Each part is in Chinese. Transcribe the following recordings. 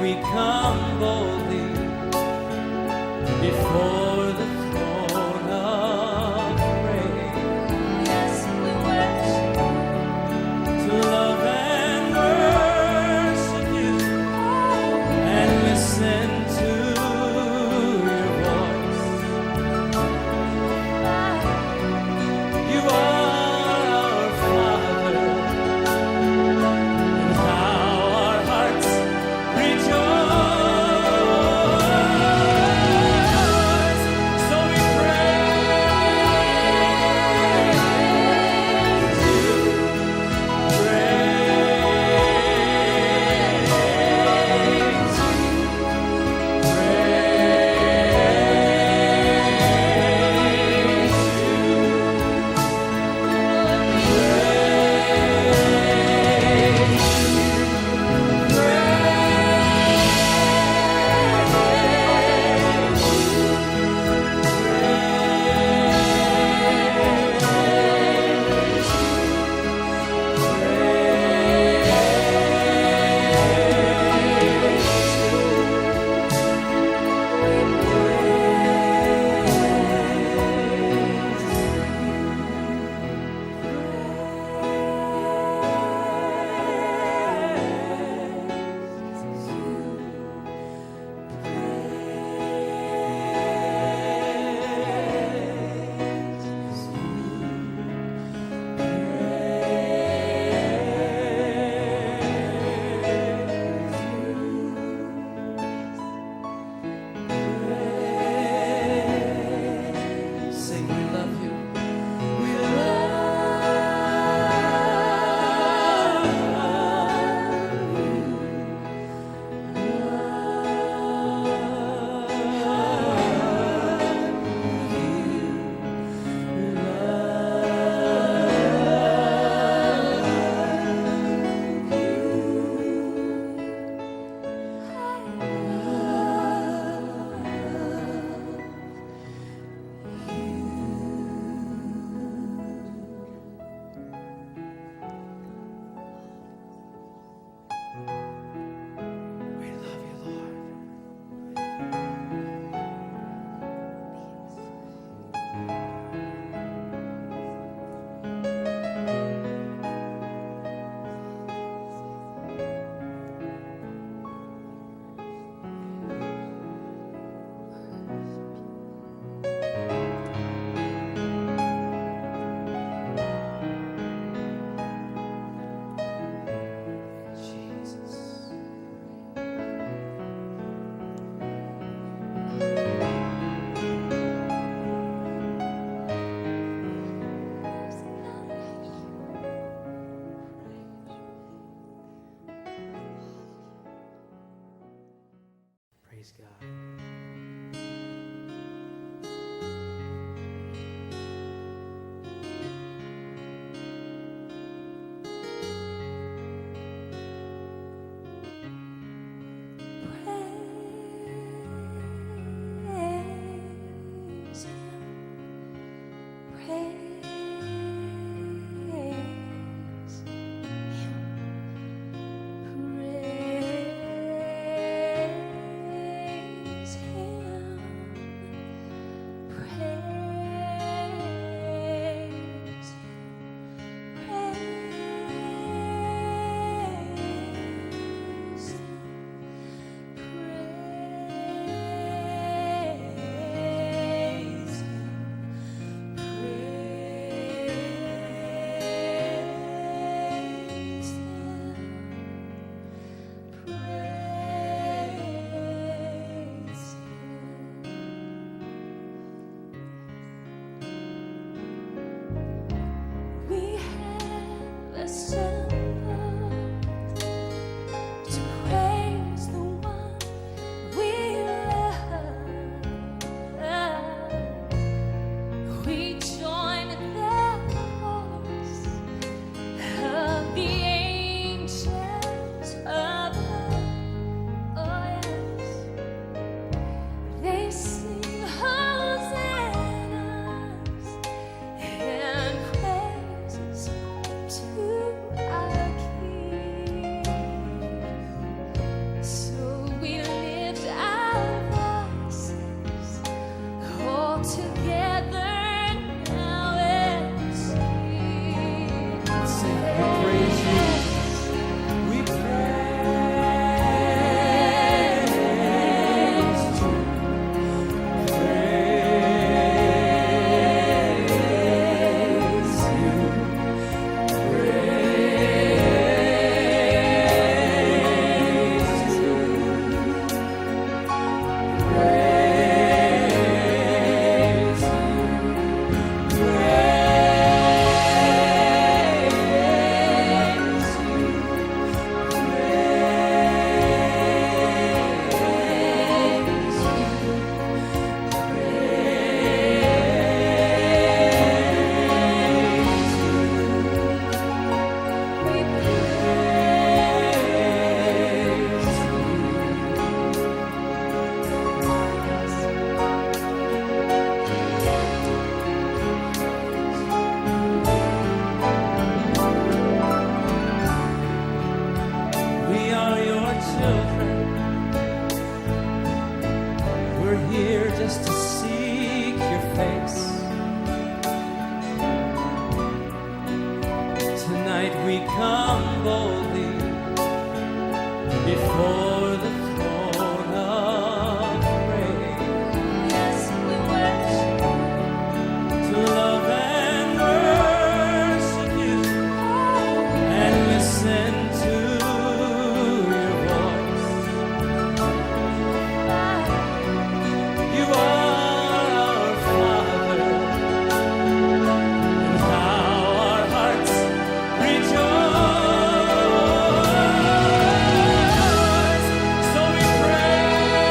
we come boldly before the throne of grace. Yes, we worship. To love and worship you and listen to your voice. You are our Father, and how our hearts rejoice. So we praise you, sing, we love you. We love you, Lord. Jesus. Praise God. Praise Him. Praise Him. We are your children. We're here just to seek your face. Tonight we come boldly before the throne of grace. Yes, we worship To love and worship you and listen to your voice. You are our Father, and how our hearts rejoice. So we praise you.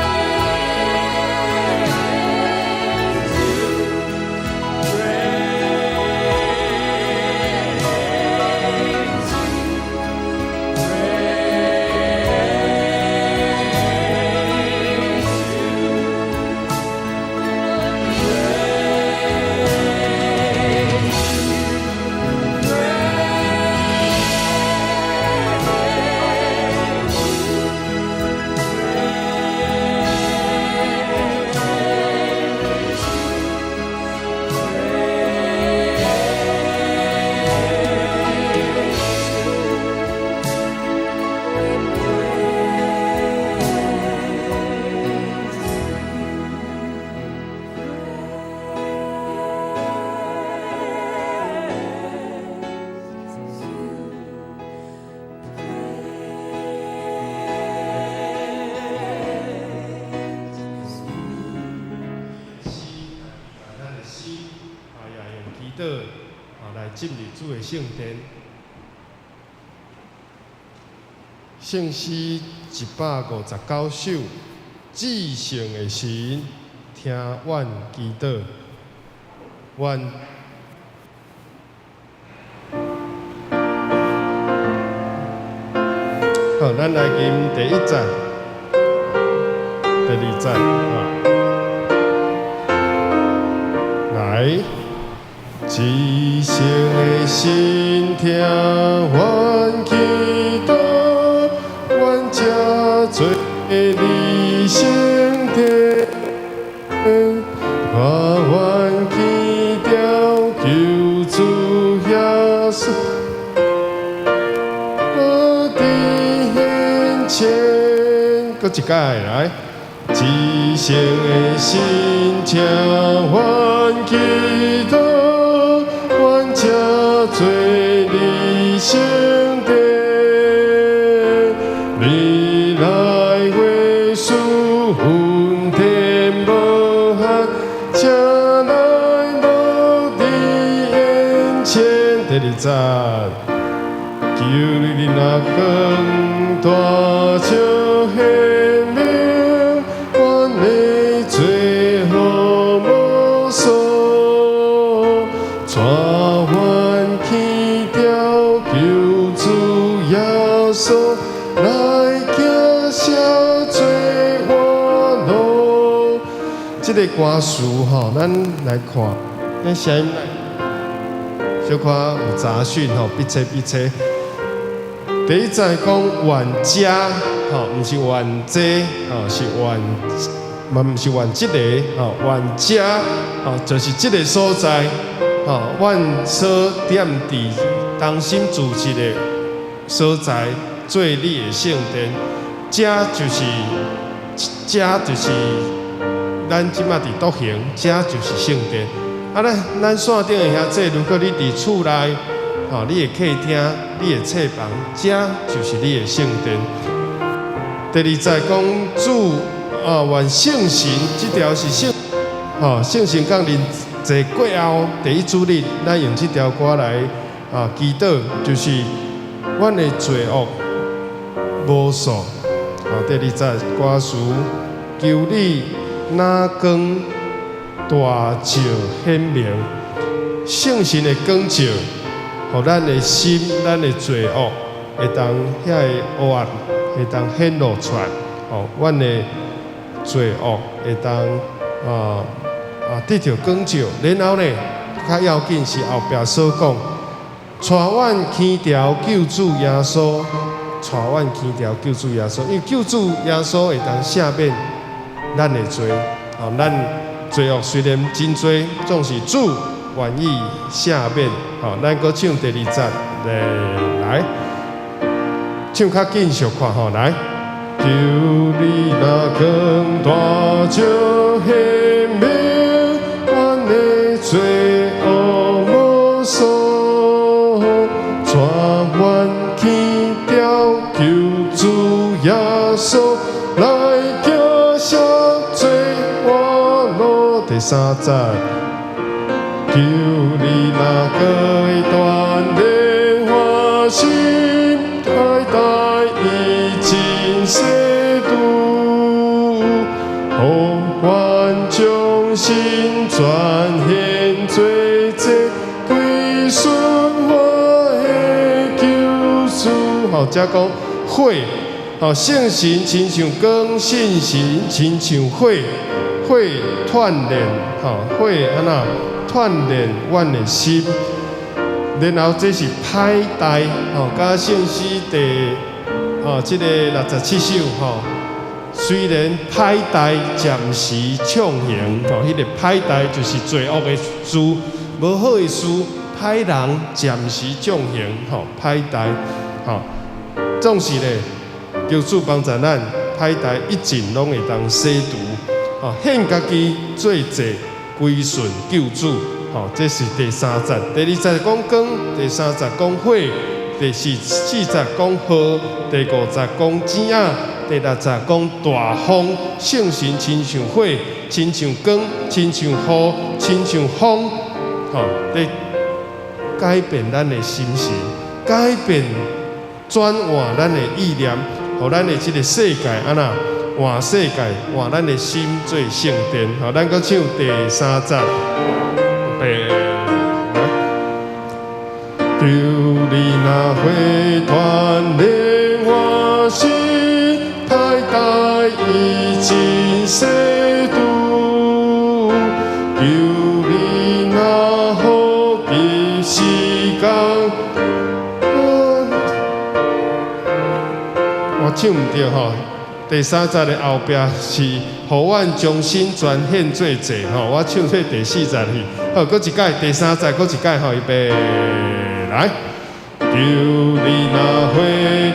来进入主的圣殿。圣诗159首，至圣的神，听阮祈祷，阮。好，咱来吟第1站、第2站来。至圣的神，听阮祈祷，阮这做你圣殿，我愿祈祷求主耶稣，我伫眼前，搁一摆来。至圣的神，听阮祈祷。这做你圣殿，你来为属云天无限，这来无你眼前。第2站，求你那更大就显明，阮的最后无数。来行小做我路，这个歌词吼，咱来看，咱声音小可有杂讯吼，笔册。第1站讲冤家吼，毋是冤家吼，是冤，嘛毋是冤即个吼，冤家吼，就是即个所在吼，阮所点伫中心住持的所在。做你的圣殿，这就是咱即马伫独行，这就是圣殿。啊，咱线顶的遐这，如果你伫厝内，吼，你的客厅、你的册房，这就是你的圣殿。第2站讲主愿圣神，这条是圣，圣神降临坐过后第1主日，咱用这条歌来祈祷，就是阮的罪恶。无数，第2站歌词，求你那光大照显明，圣神的光照，互咱的心、咱的罪恶会当遐个黑暗会当显露出来，阮的罪恶会当得到光照，然后呢，较要紧是后壁所讲，带阮天条救主耶稣。带阮牵条救主耶稣，因为救主耶稣会当赦免咱的罪，哦，咱罪恶虽然真多，总是主愿意赦免。哦，咱搁唱第2节，来，唱较紧俗看吼，来。求你那更大就显明，阮的罪恶无数，全愿去掉救主耶稣，来叫赦罪我路。第3节，求你那个断的我心，太大已经。世度，互阮将心全献罪责，归顺我的救主。好，遮讲火，好圣神亲像光，圣神亲像火，火锻炼，好火安那锻炼阮的心。然后这是歹代，好，甲圣诗第。哦，这个67首吼，虽然歹代暂时唱行，吼，迄个歹代就是罪恶的事，无好的事，歹人暂时唱行，吼，歹代，吼，总是咧，求主帮助咱，歹代一尽拢会当洗除，吼，献家己做祭，归顺救主，吼，这是第3节。第2节讲光，第3节讲火。第4节讲河，第5节讲井仔，第6节讲大风。圣神亲像火，亲像光，亲像雨，亲像风，吼，伫改变咱的心情，改变转换咱的意念，互咱的这个世界安那换世界，换咱的心做圣殿。好，咱搁唱第3节，求你那回团的我心，太大已经世度。求你那好的时间，我唱唔对吼。第3节的后壁是互阮将心全献做祭吼，我唱做第4节去。好，搁一届第3节，搁一届吼，预备。来，求你那回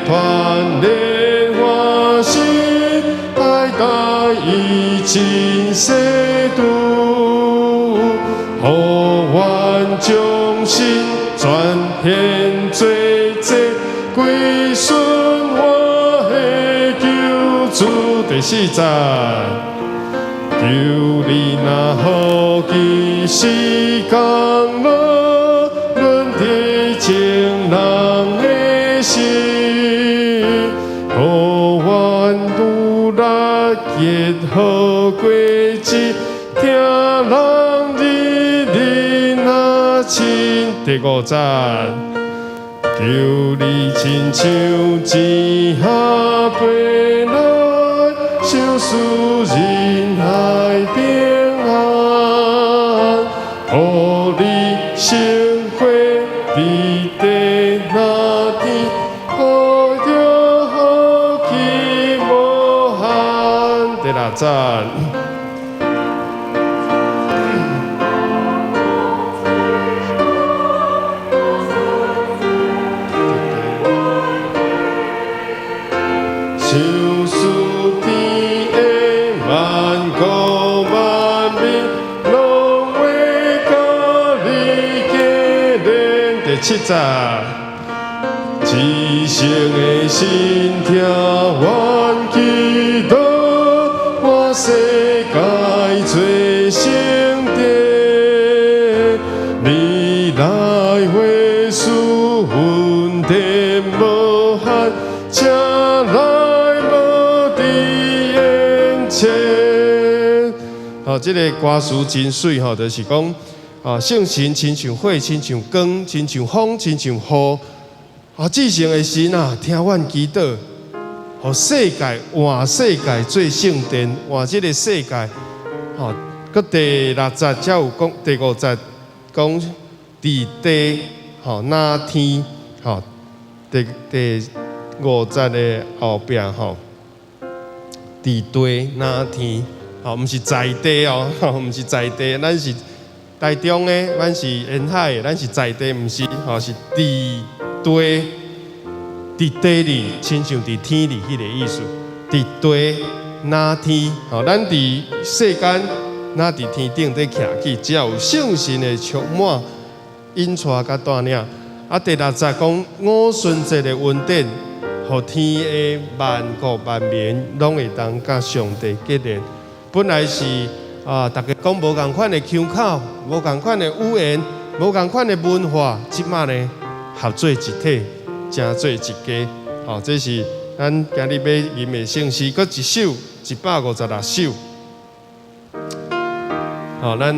团的我心，太大已经世度，互阮将心全献做祭，归顺我的救主。第4节，求你那好的时光了。情人的心，互阮愈来结好过节，听人日日那亲。第5节，求你亲像一下飞来，小树人海平安，互你生活。伫地那天，好着好气无限。第6节，想属天的万国万民，拢为甲你结连。第7节，至诚的心听阮祈祷，我世界做圣殿，你来回数恩典无限，请来无伫眼前。好，这个歌词真水吼，就是讲。圣神亲像火，亲像光，亲像风，亲像雨。至诚的神啊，听阮祈祷，互世界换世界做圣殿，换这个世界。搁第6节才有讲，第5节讲伫地，那天。第50的后壁吼，地地那天，吼，毋是在地哦，吼，毋是在地，咱是台中的，咱是沿海的，咱是在地，毋是，吼，是地地。伫地里，亲像伫天里迄个意思。伫地那天，吼，咱伫世间，那伫天顶在徛起，只要有圣神的充满、引带甲带领。啊，第60讲五旬节的恩典，互天的万国万民拢会当甲上帝结连。本来是大家讲无共款的腔口，无共款的语言，无共款的文化，即马呢合做一体。成做一家，吼，这是咱今日要吟的圣诗，搁一首156首，吼，咱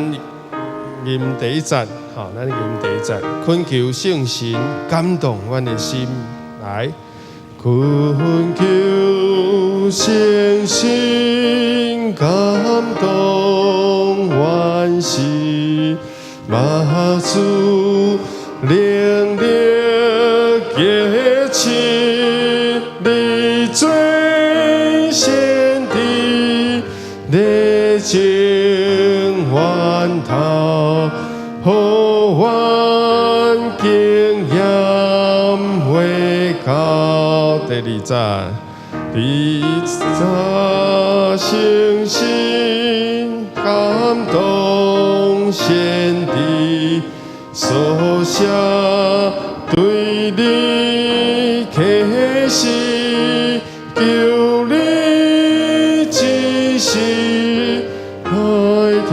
吟第一节，吼，咱吟第一节，恳求圣神感动阮的心，来，恳求圣神感动阮心，马祖灵灵。结亲，你最先的热情万头，好愿经验为高。第二节，第三圣心感动先的所下。对你开始，求你只是爱听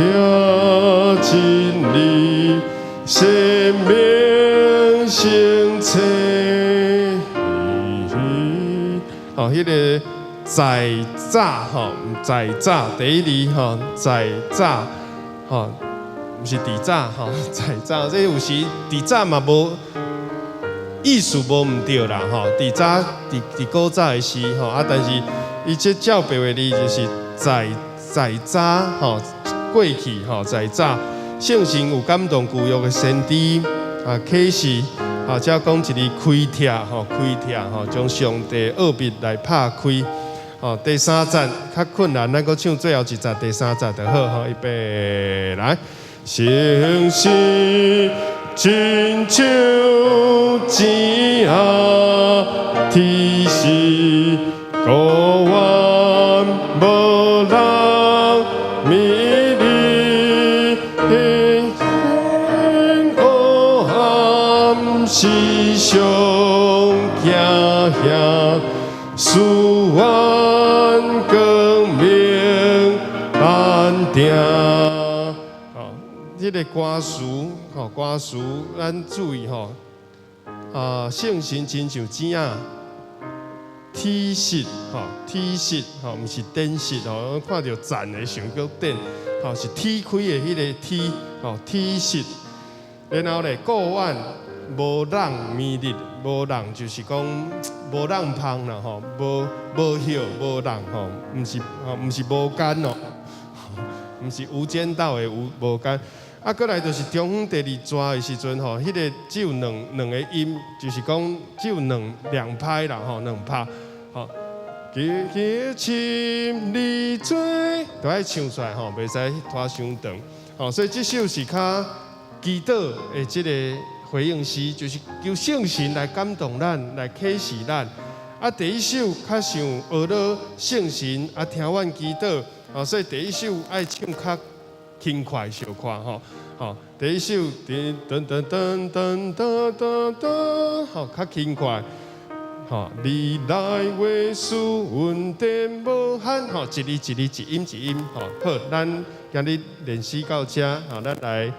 真理，生命成册。哦，迄个在早吼，在早第一字吼，在早吼，毋是伫早吼，在早这有时伫早嘛无。意思无毋对啦，吼，伫早伫古早的诗吼，但是伊这照白话字就是在早吼，过去吼，在早，圣神有感动旧约的先知启示才讲一字开拓吼，开拓吼，将上帝奥秘来拍开吼。第三节较困难，咱搁唱最后一节，第三节就好吼，预备来，圣神。亲像枝仔，天时高远，无人迷离。黑暗时常行行，使阮光明安定。这个歌词，吼歌词，咱注意吼，圣神亲像枝仔，体实吼，体实吼，毋是点实吼，看到赞的想叫点，吼是体开的迄个体，吼体实。然后咧，过远无人迷离，无人就是讲无人芳啦，吼，无晓无人吼，毋是无间哦，毋是无间道的无间。过来就是中央第二抓的时阵吼，迄个只有两个音，就是讲只有两拍啦吼，两拍吼。结亲你做，都爱唱出来吼，袂使拖伤长吼。所以这首是较祈祷的这个回应诗，就是求圣神来感动咱，来启示咱。第一首较像学了圣神听阮祈祷，所以第一首爱唱较轻快小快吼，第一首噔噔噔噔噔噔噔，吼较轻快，你来为事恩典无限，一字一字一音一音，好，咱今日练习到这，咱来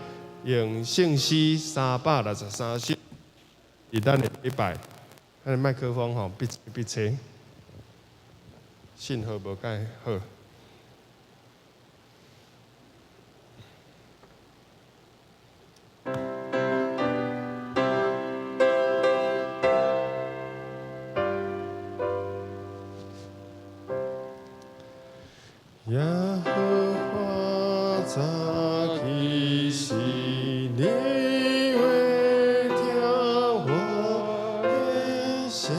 用圣诗363首，伫咱的礼拜，咱的麦克风闭切，信号无介好。耶和华早起时，你为听我的笑，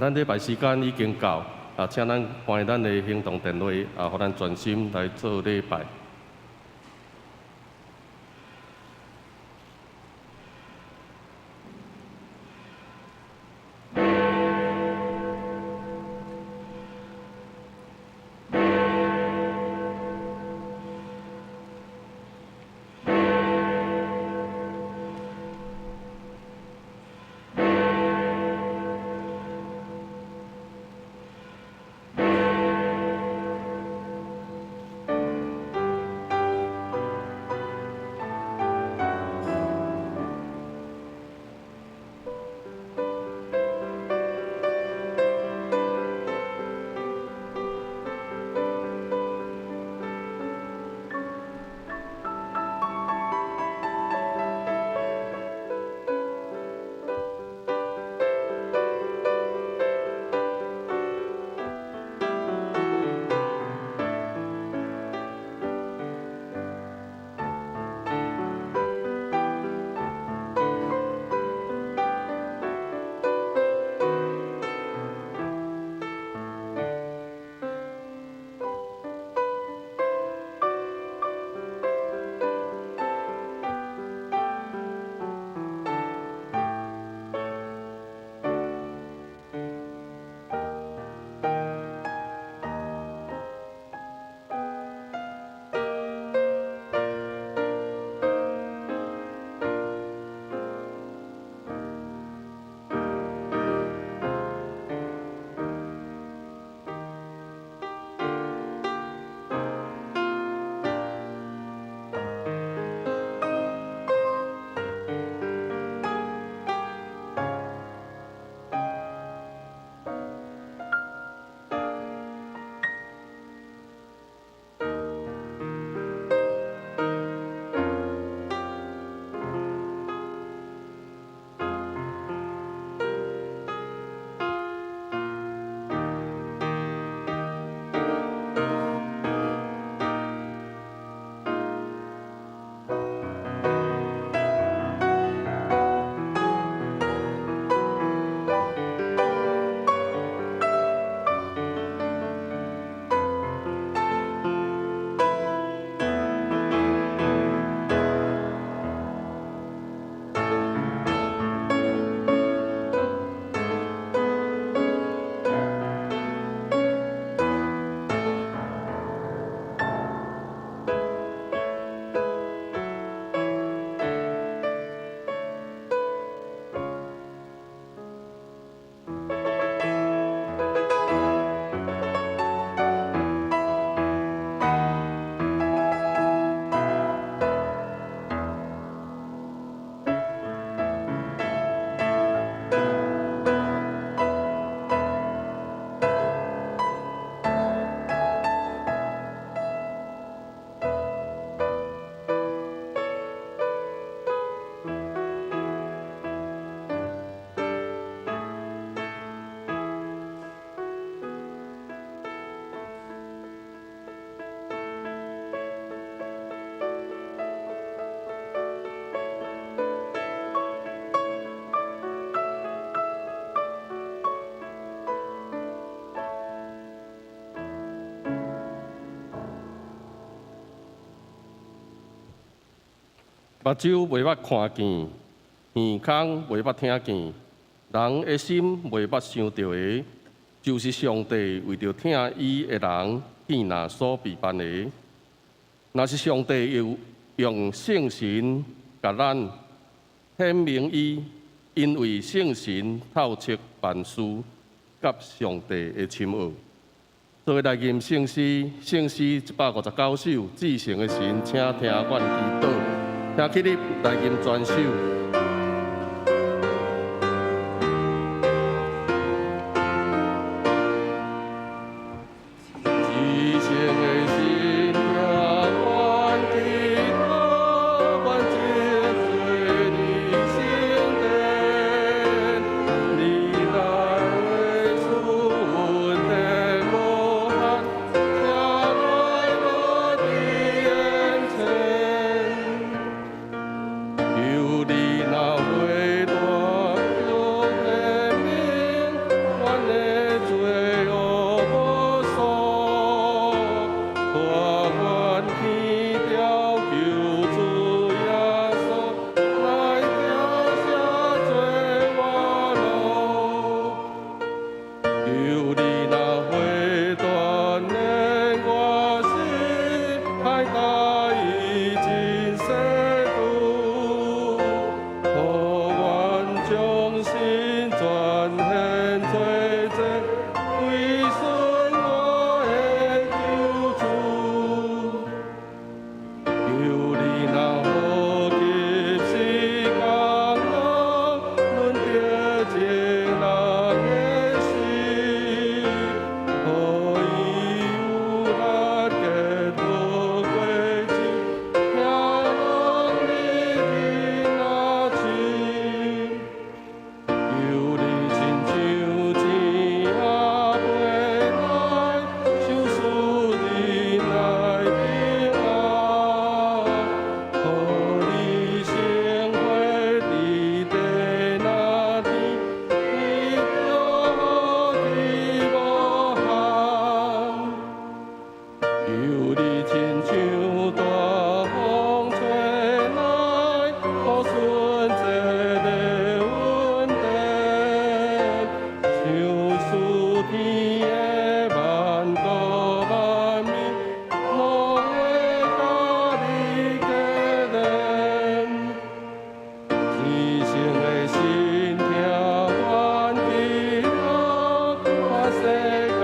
咱礼拜时间已经到，请咱关咱的行动电话，互咱专心来做礼拜。目睭袂捌看见，耳孔袂捌听见，人的心袂捌想到的，就是上帝为着听伊的人献纳所备办的。若是上帝用圣神甲咱显明伊，因为圣神透彻万事，甲上帝的深奥。做来吟圣诗，圣诗159首，至圣的神，请听阮祈祷。听起你来吟全首。至圣的神呀，阮祈祷，阮接做你圣殿，你来为主问的无限，请来我的眼前。求你求你亲像大风吹来，可顺这个稳定，像属天的万国万民，拢会甲你结连。天生的心跳欢喜乐，把世界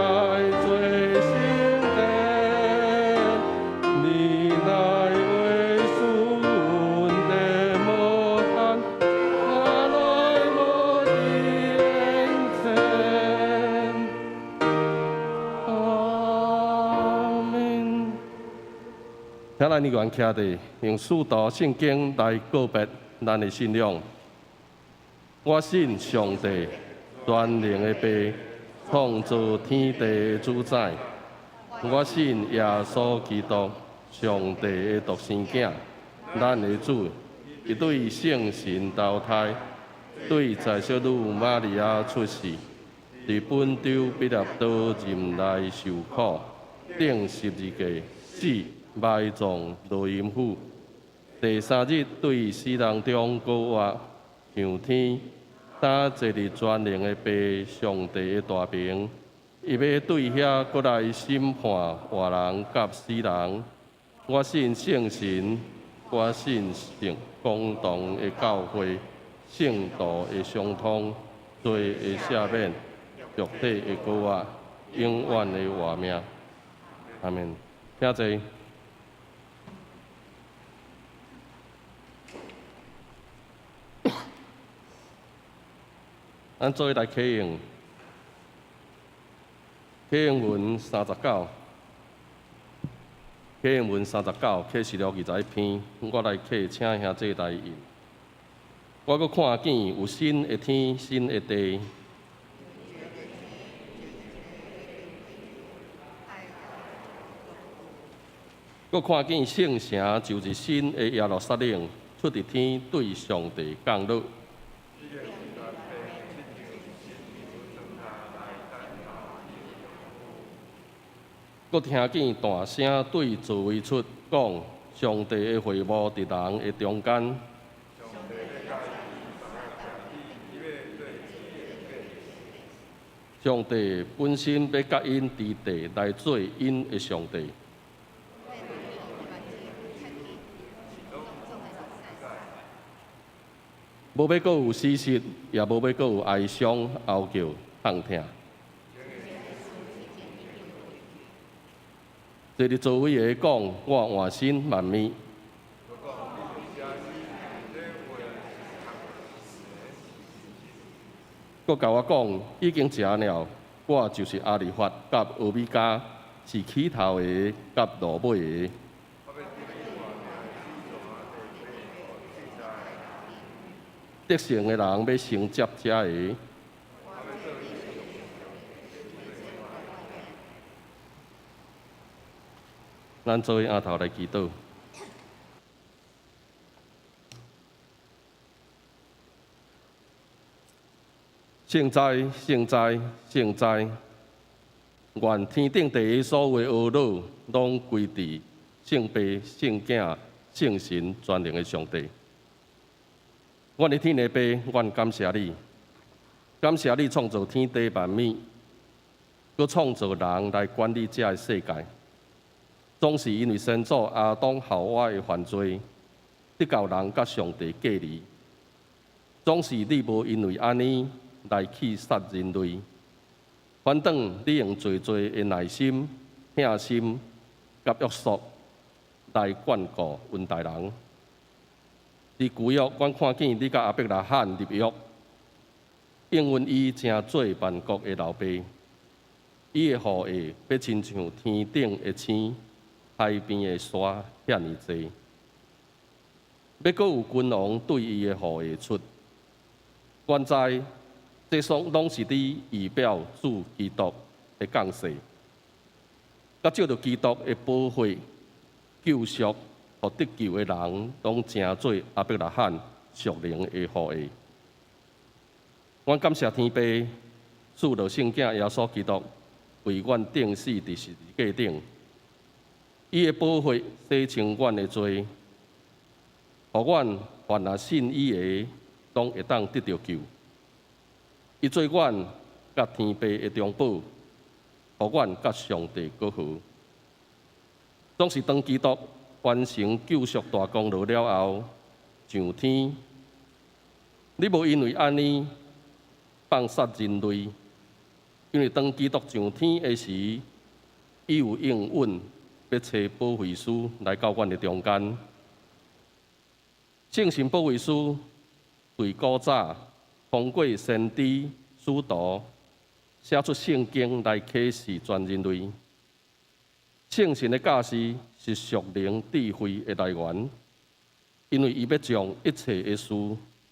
做成全。你来为使阮的无限，我来无底缘浅。阿门。请咱呢愿徛地，用四道圣经来告别咱的信仰。我信上帝，全能的爸，创造天地的主宰。我信耶稣基督，上帝的独生子，咱的主，伊对圣神投胎，对在小女玛利亚出世，伫本州彼拉多任内受苦，顶十字架，死，埋葬，落阴府。第三日对死人中高活，上天，打坐伫全能的爸上帝的大名，伊要对遐过来审判活人甲死人。我信圣神，我信圣公堂的教会，圣道的相通，罪的赦免，肉体的高活，永远的活命。阿门。请坐。咱做来启用，启用文39，启用文39，启示录21篇，我来启请兄弟来引。我阁看见有新的天，新的地。阁看见圣城就是新的耶路撒冷，出伫天对上帝降落。阁听见大声对座位出讲：上帝的会幕伫人的中间。上帝本身要甲因伫地来做因的上帝。无要阁有死实，也无要阁有哀伤、嚎叫、痛疼。坐伫座位的讲，我换身万面。阁甲我讲，已经食了，我就是阿里法甲欧米伽，是起头的甲落尾的。得胜的人要承接这个。咱做下头来祈祷。圣哉，圣哉，圣哉！愿天顶地下所有的恶恼，拢归伫圣父、圣子、圣神全能的上帝。阮的天父爸，阮感谢你，感谢你创造天地万物，佮创造人来管理这个世界。总是因为先祖亚当夏娃的犯罪，得到人甲上帝隔离。总是你无因为安尼来去杀人类，反倒你用最最的耐心、疼心、甲约束来眷顾温大人。伫旧约，阮看见你甲亚伯拉罕立约，应允伊成做万国的老爸。伊的后裔要亲像天顶的星。海边的沙遐尼济，要阁有君王对伊的后裔出。原在这拢是你仪表主基督的降世，甲照着基督的保护、救赎和得救的人，拢成做亚伯拉罕属灵的后裔。阮感谢天父，赐着圣子耶稣基督为阮钉死伫十字架顶。伊会保护洗清阮的罪，互阮凡若信伊的，拢会当得到救。伊做阮甲天父的中保，互阮甲上帝过好。总是当基督完成救赎大功劳了后，上天。你无因为安尼放杀人类，因为当基督上天的时，伊有应允要找保惠师来到阮的中间。圣神保惠师对古早通过先知、使徒写出圣经来启示全人类。圣神的教示是属灵智慧的来源，因为伊要将一切的事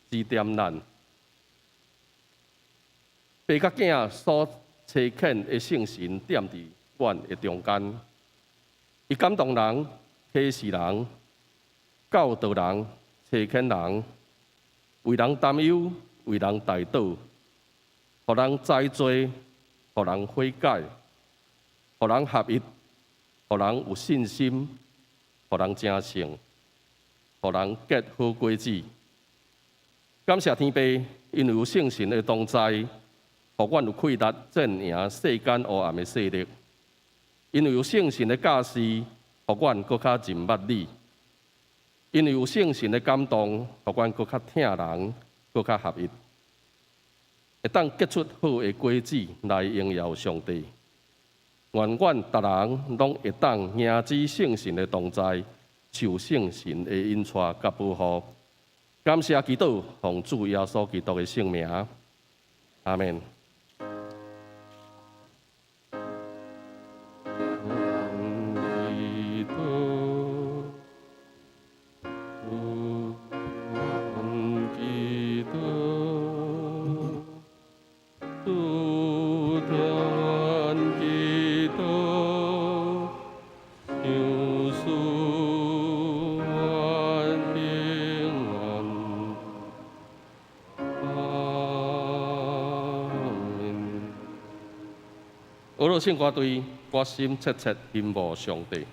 指点咱。爸甲囝所差遣的圣神踮伫阮的中间，伊感动人、启示人、教导人、差遣人，为人担忧，为人代祷，互人知罪，互人悔改，互人合一，互人有信心，互人成圣，互人结好果子。感谢天父，因为有圣神的同在，互阮有气力战赢世间黑暗的势力；因为有圣神的教示，互阮搁较认捌你；因为有圣神的感动，互阮搁较疼人，搁较合一，会当结出好的果子来荣耀上帝。愿阮逐人拢会当迎接圣神的同在，受圣神的引带甲保护。感谢基督，奉主耶稣基督的圣名，阿门。俄罗圣歌队决心切切信慕上帝。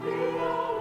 Be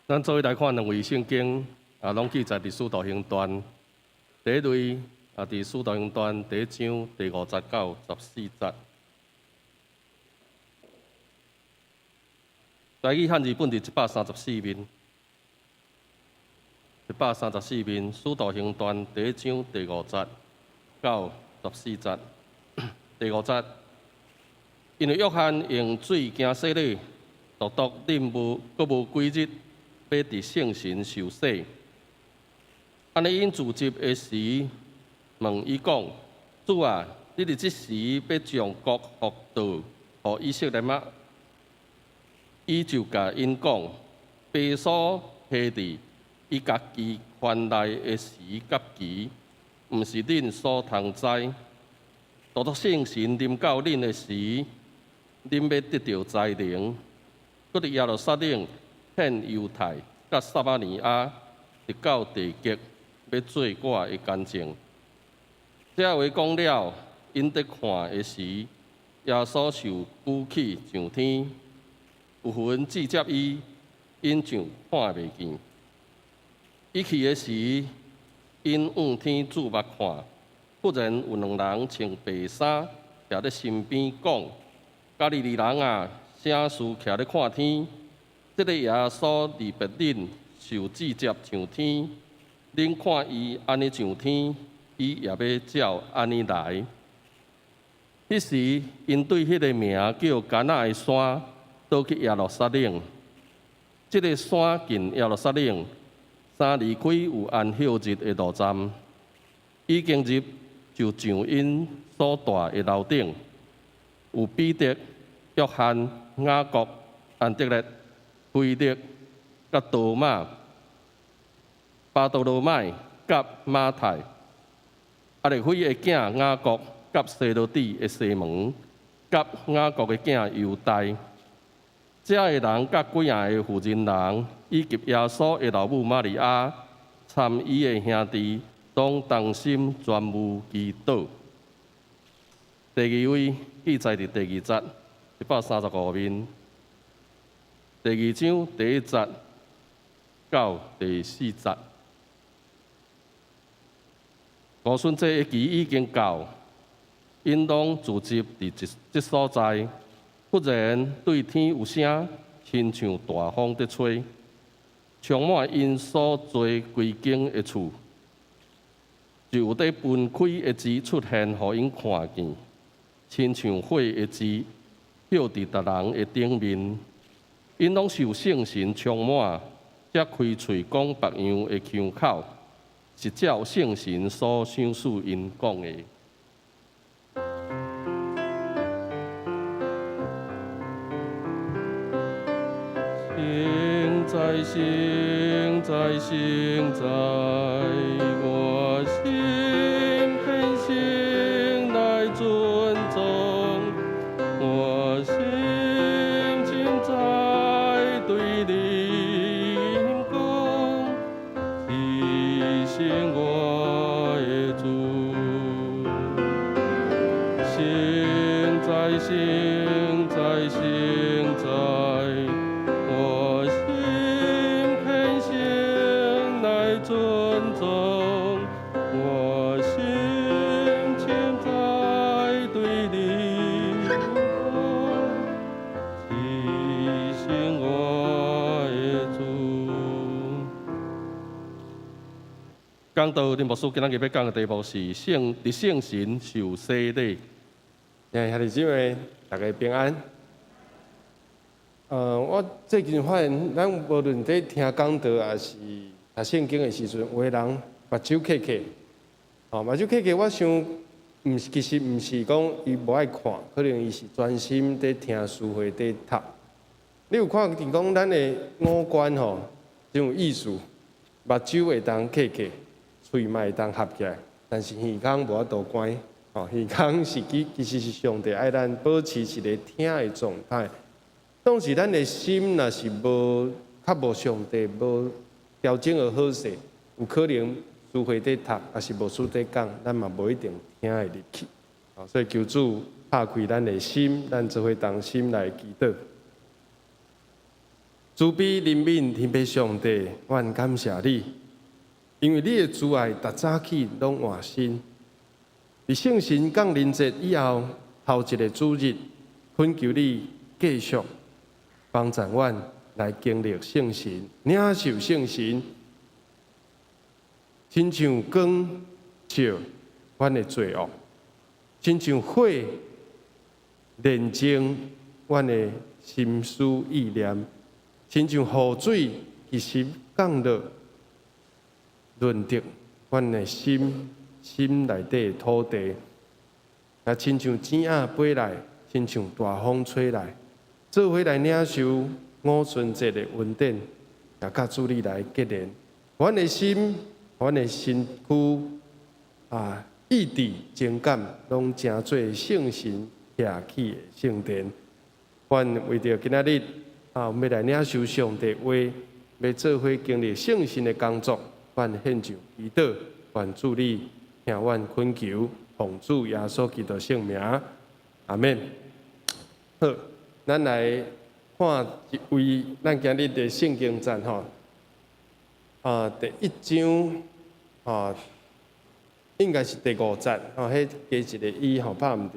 咱做伙来看两位圣经，拢记载伫《使徒行传》第一类，伫《使徒行传》第1章第5节到14节。台语汉字本伫134面，134面，《使徒行传》第1章第5節到14節。第5節，因為約翰用水驚洗禮，獨啉閣無幾日，要佇聖神受洗。安尼因自執的時，問伊講：主啊，你佇即時要將國復倒，互以色列嗎？伊就甲因講：父所下地，伊家己權內的時甲期，毋是恁所通知。獨聖神臨到恁的時，恁要得到才能，閣佇耶路撒冷獻猶太甲撒瑪利亞，直到地極，要做我的見證。這話講了，因得看的時，耶穌受舉起上天，有魂指接伊，因就看袂見。伊去的時，因往天注目看。忽然有2人穿白衫，徛咧身邊講：加利利人啊，啥事徛咧看天？這個耶穌離別恁受指接上天，恁看伊安尼上天，伊也要照安尼來。迄時，因對迄個名叫迦南的山，倒去耶路撒冷。這個山近耶路撒冷，三離開有安休日的路站，已經入。就上因所住的樓頂，有彼得、約翰、雅各、安德烈、腓力、甲多馬、巴多羅買、甲馬太、阿利斐的囝雅各、甲西羅底的西門、甲雅各的囝猶大。這個人甲幾啊個婦人人，以及耶穌的老母瑪利亞，參伊的兄弟。當同心專務祈禱。第2位記載伫第2節135面，第2章第1節到第4節。五旬節的期已經到，因攏聚集佇即所在。忽然對天有聲，親像大風在吹，充滿因所做規間的厝。就有啲分開的字出現，互因看見，親像火的字，曉佇逐人的頂面。因攏受聖神充滿，才開喙講別樣的腔口，是照聖神所想使因講的。聖在，聖在，聖在，我心偏心來尊重，我心情在對你講，提醒我的主，聖在，聖在，聖在。我心偏心來尊重，我心情在對你講，提醒我的主。講到林牧師今日要講的題目是聖神受洗禮。兄弟姊妹，大家平安。我最近發現，咱無論在聽講道，還是讀聖經的時陣，有的人目睭刻刻，目睭刻刻，我想，其實毋是講伊無愛看，可能伊是專心在聽書會在讀。你有看見講咱的五官吼，真有意思，目睭會當刻刻，喙嘛會當合起來，但是耳孔無法度關。耳孔是其實是上帝愛咱保持一個聽的狀態。當時咱的心若是無上帝無調整而好勢，有可能書會在讀，還是無書在講，咱嘛無一定聽會入去。所以求主拍開咱的心，咱做伙同心來祈禱。慈悲怜悯天父上帝，愿感谢你，因为你的慈爱，逐早起拢换新。伫圣神降临节以后，头一个主日，恳求你继续帮助阮来经历圣神，领受圣神，亲像光照阮的罪恶，亲像火炼净阮的心思意念，亲像雨水其实降落润泽阮的心内底的土地，也亲像钱仔飞来，亲像大风吹来，做伙来领受五旬节的恩典，也甲主你来结连。阮的心，阮的身躯意志、情感，拢成做圣神遐起的圣殿。阮为着今仔日要来领受上帝话，要做伙经历圣神的工作，阮献上祈祷，愿主你听阮恳求，奉主耶稣基督圣名，阿免。好，咱来看一位咱今日的圣经站第一章应该是第5节迄加一个伊拍毋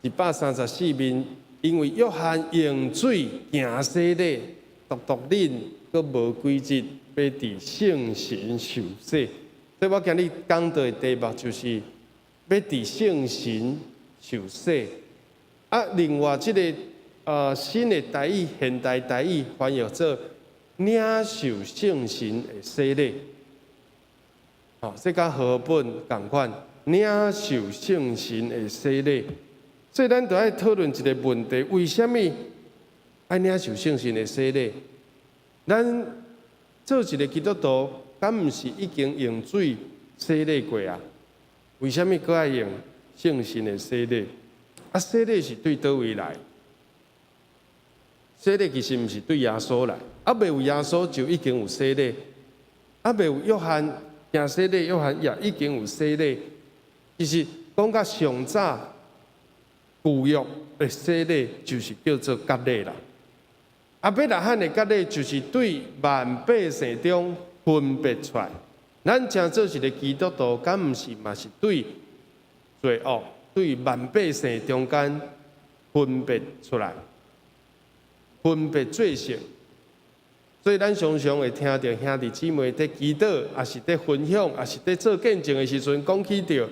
对134面，因为约翰用水行洗礼，独恁阁无几日要伫圣神受洗。所以我今日讲到的题目就是要伫圣神受洗。另外这个新的台语、现代台语翻译做领受圣神的洗礼。这甲和本同款，领受圣神的洗礼。所以咱就要讨论一个问题：为什么爱领受圣神的洗礼？咱做一个基督徒，敢毋是已经用水洗礼过啊？为什么搁爱用圣神的洗礼？洗礼是对倒位来？洗礼其实毋是对耶稣来，未有耶稣就已经有洗礼，未有约翰行洗礼，约翰也已经有洗礼。其实讲到上早。旧约的洗礼就是叫做割礼啦，亚伯拉罕的割礼就是对万百姓中分别出来。咱正做一个基督徒，敢毋是嘛是对罪恶、对万百姓中间分别出来，分别罪行。所以咱常常会听到兄弟姊妹在祈祷，也是在分享，也是在做见证的时阵，讲起着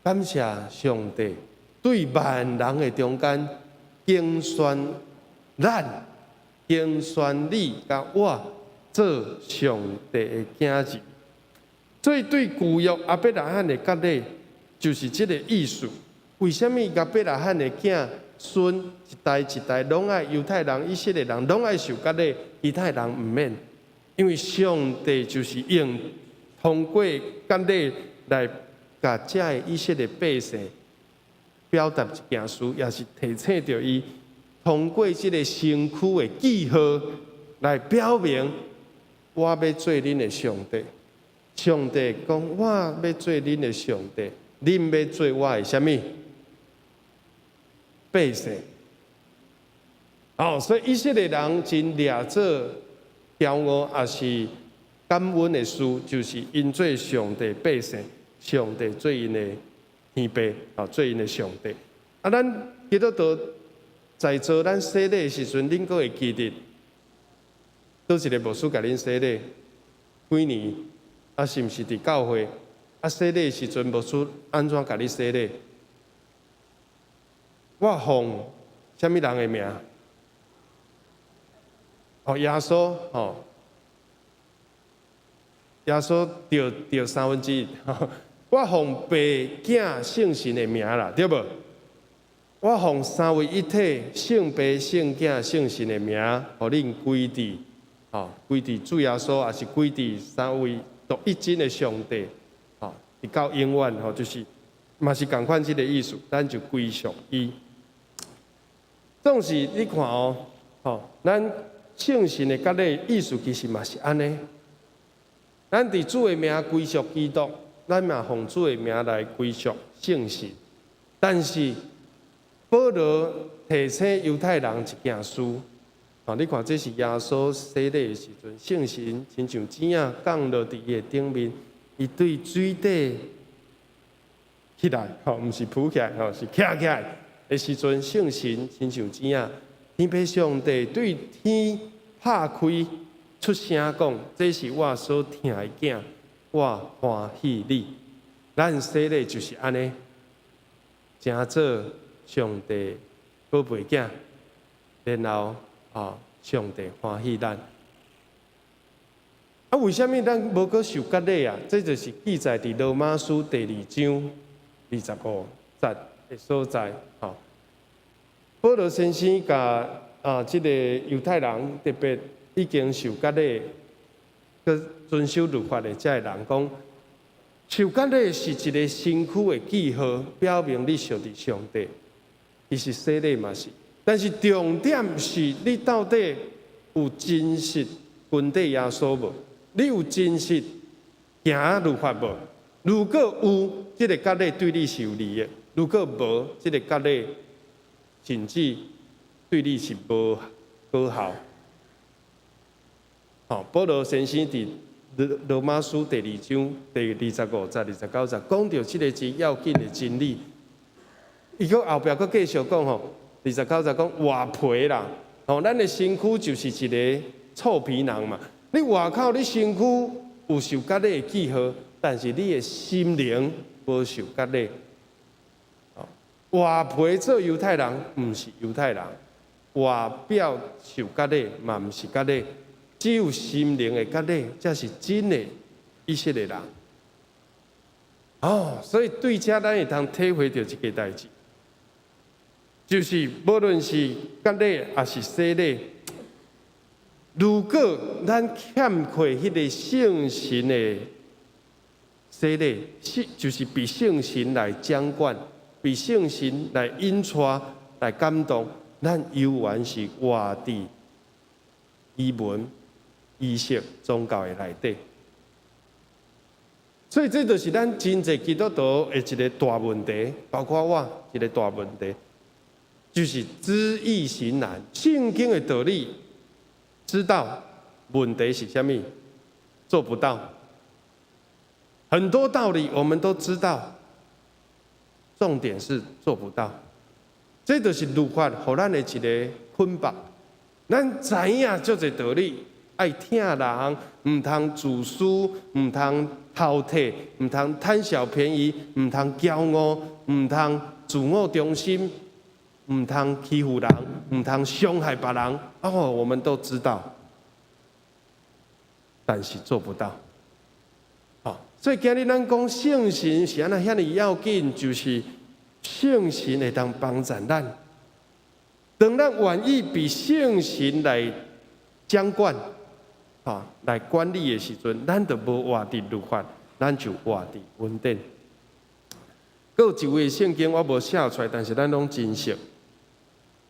感谢上帝。对万人的中间，竞选咱，竞选你，甲我做上帝的囝子。所以对旧约亚伯拉罕的割礼，就是这个意思。为什么亚伯拉罕的囝孙一代一代拢爱犹太人、以色列人拢爱受割礼，其他人唔免？因为上帝就是用通过割礼来甲这的以色列百姓。表达一件事，也是提醒着伊通过这个身躯的记号来表明，我要做恁的上帝。上帝讲，我要做恁的上帝，恁要做我的什么？百姓。所以以色列人真掠做骄傲，也是感恩的事，就是因做上帝百姓，上帝做因的。天父做因的上帝。咱基督徒在做咱洗礼的时阵，恁阁会记得，倒一个牧师甲恁洗礼，几年是毋是伫教会？洗礼的时阵，牧师安怎甲你洗礼？我奉什么人的名？耶稣耶稣着1/3。我奉爸、囝、圣神的名啦，对无？我奉三位一体、圣爸、圣囝、圣神的名，互恁归伫，归伫主耶稣，也是归伫三位独一真的上帝，直到永远，就是嘛是共款这个意思，咱就归属伊。总是你看咱圣神的割礼意思其实嘛是安尼，咱伫主的名归属基督。咱嘛奉主的名来归属圣神，但是保罗提醒犹太人一件事，你看这是耶稣洗礼的时阵，圣神亲像钱啊降落伫伊的顶面，伊对水底起来，毋是浮起来，是徛起来的时阵，圣神亲像钱啊，天父上帝对天拍开，出声讲：这是我所疼的囝，我欢喜你。咱洗礼就是安尼，成做上帝宝贝囝，然后上帝欢喜咱。为什么咱无搁受割礼啊？这就是记载伫罗马书第2章25节的所在。保罗先生甲这个犹太人，特别已经受割礼、佮遵守律法的这人讲，受割礼是一个身躯的记号，表明你属伫上帝。伊是洗礼嘛是，但是重点是你到底有真实跟对耶稣无？你有真实行律法无？如果有，这个割礼对你是有利的；如果无，这个割礼甚至对你是无效。保罗先生伫罗马书第2章第25节、29节讲到这个真要紧的真理。伊个后壁佫继续讲29节讲外皮啦，咱的身躯就是一个臭皮囊嘛。你外口你身躯有受割礼的记号，但是你的心灵无受割礼。外皮做犹太人，毋是犹太人；外表受割礼，嘛毋是割礼。只有心灵的割礼，才是真的以色列人。所以对遮咱会通体会到一个代志，就是无论是割礼还是洗礼，如果咱欠缺迄个圣神的洗礼，就是被圣神来掌管，被圣神来引带、来感动，咱犹原是活伫仪文、仪式、宗教的内底。所以这就是咱真侪基督徒的一个大问题，包括我一个大问题，就是知易行难。圣经的道理知道，问题是什么？做不到。很多道理我们都知道，重点是做不到。这就是律法给咱的一个捆绑。咱知影足侪道理，爱听人，唔通自私，唔通偷摕，唔通贪小便宜，唔通骄傲，唔通自我中心，唔通欺负人，唔通伤害别人。我们都知道，但是做不到。所以今日咱讲圣神是安那遐尼要紧，就是圣神会当帮助咱。当咱愿意被圣神来掌管，来管理的时阵，咱就无活伫律法，咱就活伫稳定。还有一位圣经我无写出来，但是咱拢真熟，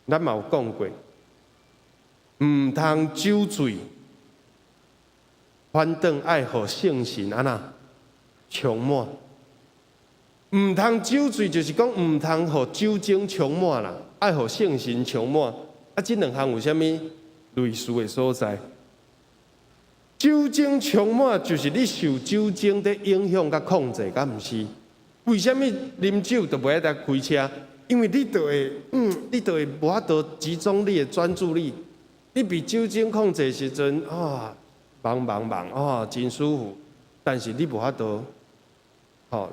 咱嘛有讲过，唔通酒醉，反正爱互圣神安那充满。唔通酒醉，就是讲唔通互酒精充满啦，爱互圣神充满。这两项有啥物类似的所在？酒精充满就是你受酒精的影响甲控制，敢毋是？为什么啉酒就袂当开车？因为你就会，你就会无法度集中你的专注力。你被酒精控制的时阵，忙，真舒服。但是你无法度，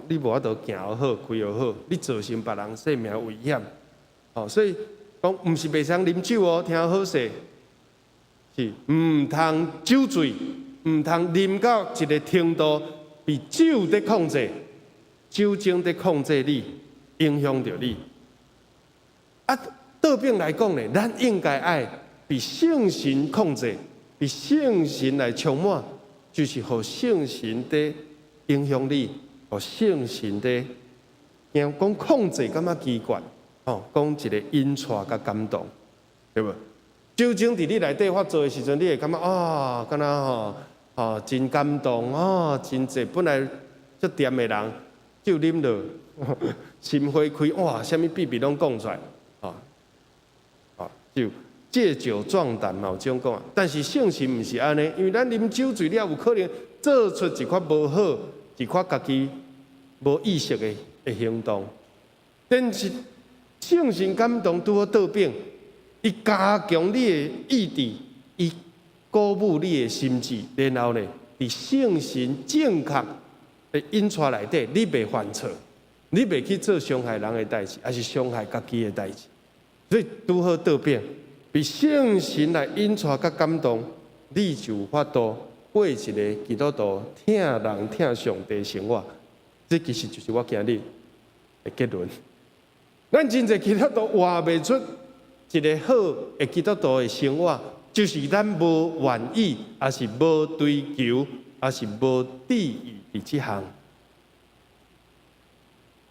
你无法度行好，开好，你造成别人生命危险。所以讲，毋是袂通啉酒哦，听好势。是唔通酒醉，唔通啉到一个程度，被酒在控制，酒精在控制你，影响到你。倒边来讲呢，咱应该爱被圣神控制，被圣神来充满，就是互圣神的影响你，互圣神的，讲控制感觉奇怪，讲一个引带甲感动，对无？酒精伫你内底发作的时阵，你会感觉敢若真感动真济本来足甜的人，酒啉落，心花开，啥物秘密拢讲出来，就借酒壮胆嘛，有种讲。但是圣神毋是安尼，因为咱啉酒醉了，有可能做出一款无好、一款家己无意识的行动。但是圣神感动拄好倒变，伊加强你的意志，伊鼓舞你的心智，然后呢，伫圣神正确的引出内底，你袂犯错，你袂去做伤害人的代志，还是伤害家己的代志。所以拄好倒变，被圣神来引出甲感动，你就有法度过一个基督徒疼人疼上帝的生活。这其实就是我今日的结论。咱真侪基督徒活袂出一个好的基督徒的生活，就是咱无愿意，还是无追求，还是无志意伫即项。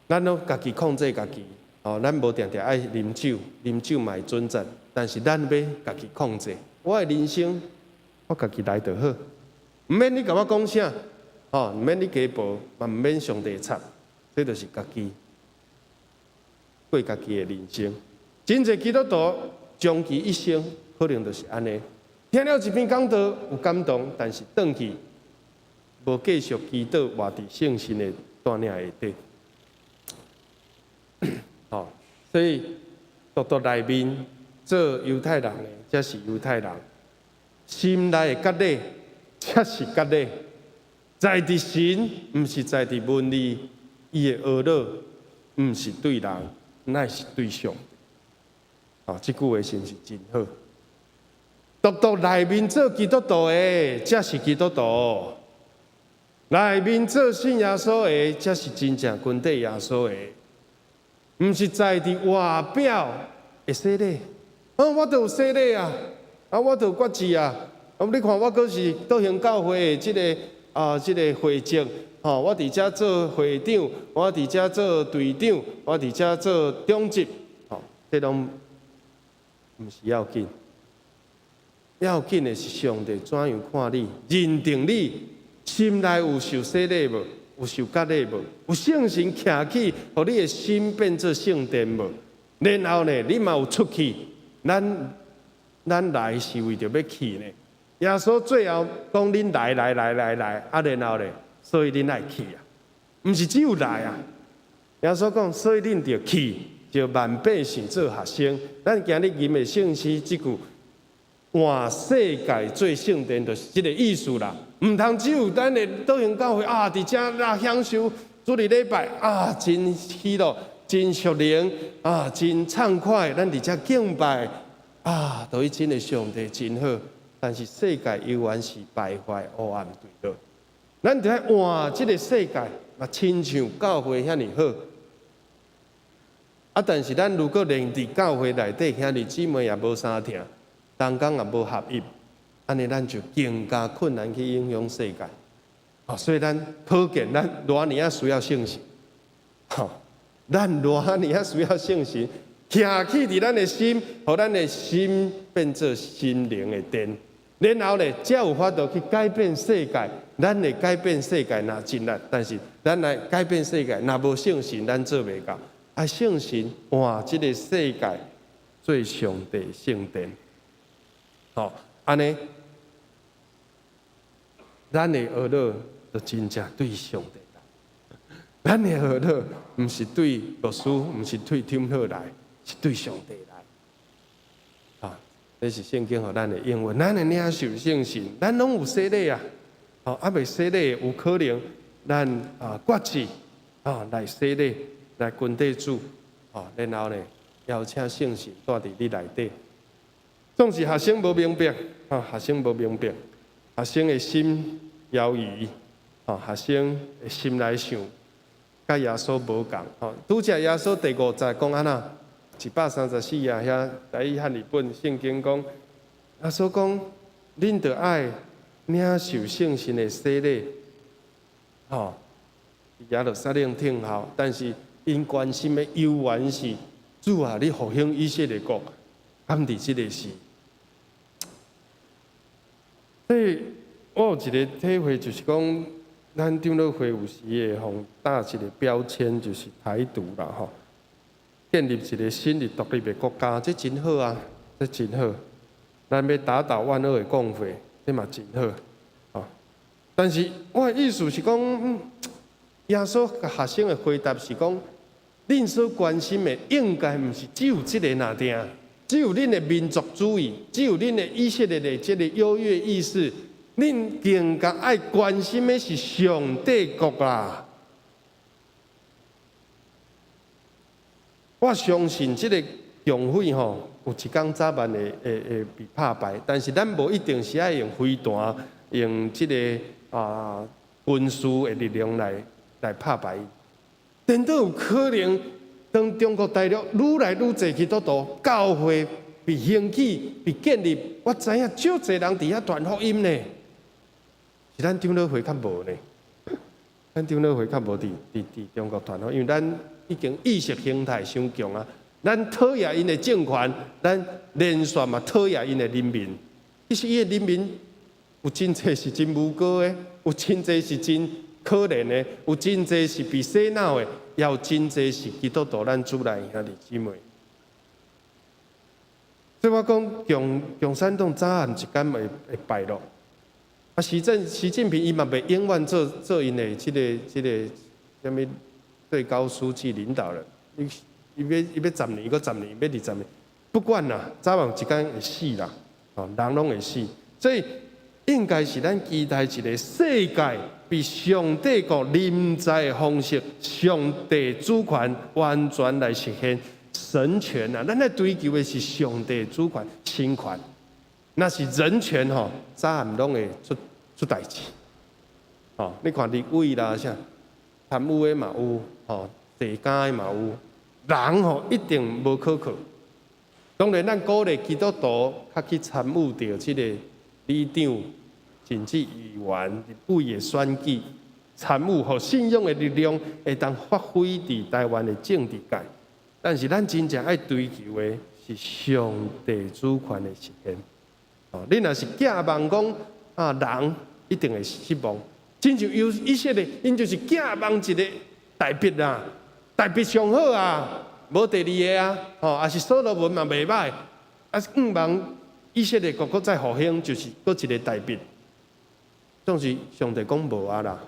咱拢家己控制家己，咱无定定爱啉酒，啉酒嘛会准赞，但是咱要家己控制。我的人生，我家己来就好，毋免你甲我讲啥，毋免你家暴，嘛毋免上帝插，这就是家己。过家己的人生，真侪基督徒终其一生可能就是安尼，听了一篇讲道有感动，但是转去无继续祈祷活伫圣神的带领下底。所以独内面做犹太人的，才是犹太人；心内的割礼，才是割礼。在伫神，毋是在伫文理，伊的恶乐，毋是对人。乃是对象，这句话是毋是真好？独内面做基督徒的，才是基督徒；内面做信耶稣的，才是真正跟对耶稣的。毋是在伫外表会洗礼，我都有洗礼啊，我都有决志啊。你看我阁是倒行教会的这个会籍。我伫遮做会长，我伫遮做队长，我伫遮做中职，这拢毋是要紧。要紧的是上帝怎样看你，认定你心内有受洗礼无，有受割礼无，有圣神徛起，互你的心变做圣殿无。然后呢，你嘛有出去，咱来是为着要去呢。耶稣最后讲恁来，然后呢？所以恁爱去啊，毋是只有来啊。耶稣讲，所以恁着去，就万百姓做学生。咱今日吟的圣诗，即句换世界做圣殿，就是即个意思啦。毋通只有咱的倒行教会伫遮啦享受主日礼拜真喜乐，真属灵真畅快。咱伫遮敬拜都已真的上帝真好，但是世界永远是败坏、黑暗对立。咱就爱换这个世界，嘛亲像教会遐尼好。但是咱如果连伫教会内底兄弟姊妹也无相听，同工也无合一，安尼咱就更加困难去影响世界。所以咱可见咱偌尼啊需要圣神，咱偌尼啊需要圣神，徛起伫咱的心，互咱的心变做心灵的殿。然后呢，才有法度去改变世界。咱会改变世界若真难，但是咱来改变世界，若无圣神，咱做袂到。圣神换这个世界做上帝圣殿，安尼，咱的恶乐就真正对上帝来。咱的恶乐毋是对牧师，毋是对天父来，是对上帝来。这是圣经互咱的应允，咱的领受圣神，咱拢有洗礼啊。未洗礼有可能咱决志来洗礼，来跟对主，然后呢，邀请圣神带伫你内底。总是学生无明白，学生无明白，学生的心摇移，学生的心内想，甲耶稣无共。拄则耶稣第5节讲安那134啊，遐第一汉语本圣经讲，耶稣讲，恁着爱领受圣神的洗礼，耶路撒冷听候，但是因关心的犹原是主啊，你复兴以色列国，敢伫即个时。所以我有一个体会，就是讲，咱长老会有时会互打一个标签，就是台独啦，建立一个新的独立的国家，这真好啊！这真好。咱要打倒万恶的共匪，这嘛真好。但是我的意思是讲，耶稣甲学生的回答是讲，恁所关心的应该毋是只有这个那定，只有恁的民族主义，只有恁的以色列的这个优越意识，恁更加爱关心的是上帝国啦。我相信这个共匪吼，有一天早晚会被拍败，但是咱无一定是爱用飞弹，用这个军事的力量来拍败伊。等到有可能，当中国大陆愈来愈侪基督徒教会被兴起、被建立，我知影少侪人伫遐传福音呢，是咱长老会较无呢。咱长老会较无伫中国传福音，因为咱已经意识形态伤强啊。咱讨厌因的政权，咱连续嘛讨厌因的人民。其实伊的人民有真侪是真无辜的，有真侪是真可怜的，有真侪是被洗脑的，也有真侪是基督徒咱主内兄弟姊妹。所以我讲共产党早晚一天会败落。习近平伊嘛袂永远做因的这个什么最高书记领导人，伊要10年，搁10年，要20年，不管啦，早晚一天会死啦，人拢会死，所以应该是咱期待一个世界被上帝国临在的方式，上帝主权完全来实现神权啊！咱在追求的是上帝主权、神权，那是人权吼，早晚拢会出代志。你看立委啦，啥贪污的嘛有，地奸的嘛有。人一定无可靠。当然，咱鼓励基督徒较去参与到这个里长、甚至议员、立委的选举，参与和信仰的力量会当发挥伫台湾的政治界。但是，咱真正爱追求的是上帝主权的实现。你若是寄望讲人一定会失望，真像以色列，因就是寄望一个大笔啦。大笔上好啊，无第二个啊，也是所罗门嘛袂歹，毋望以色列国搁再复兴，就是搁一个大笔。总是上帝讲无啊啦，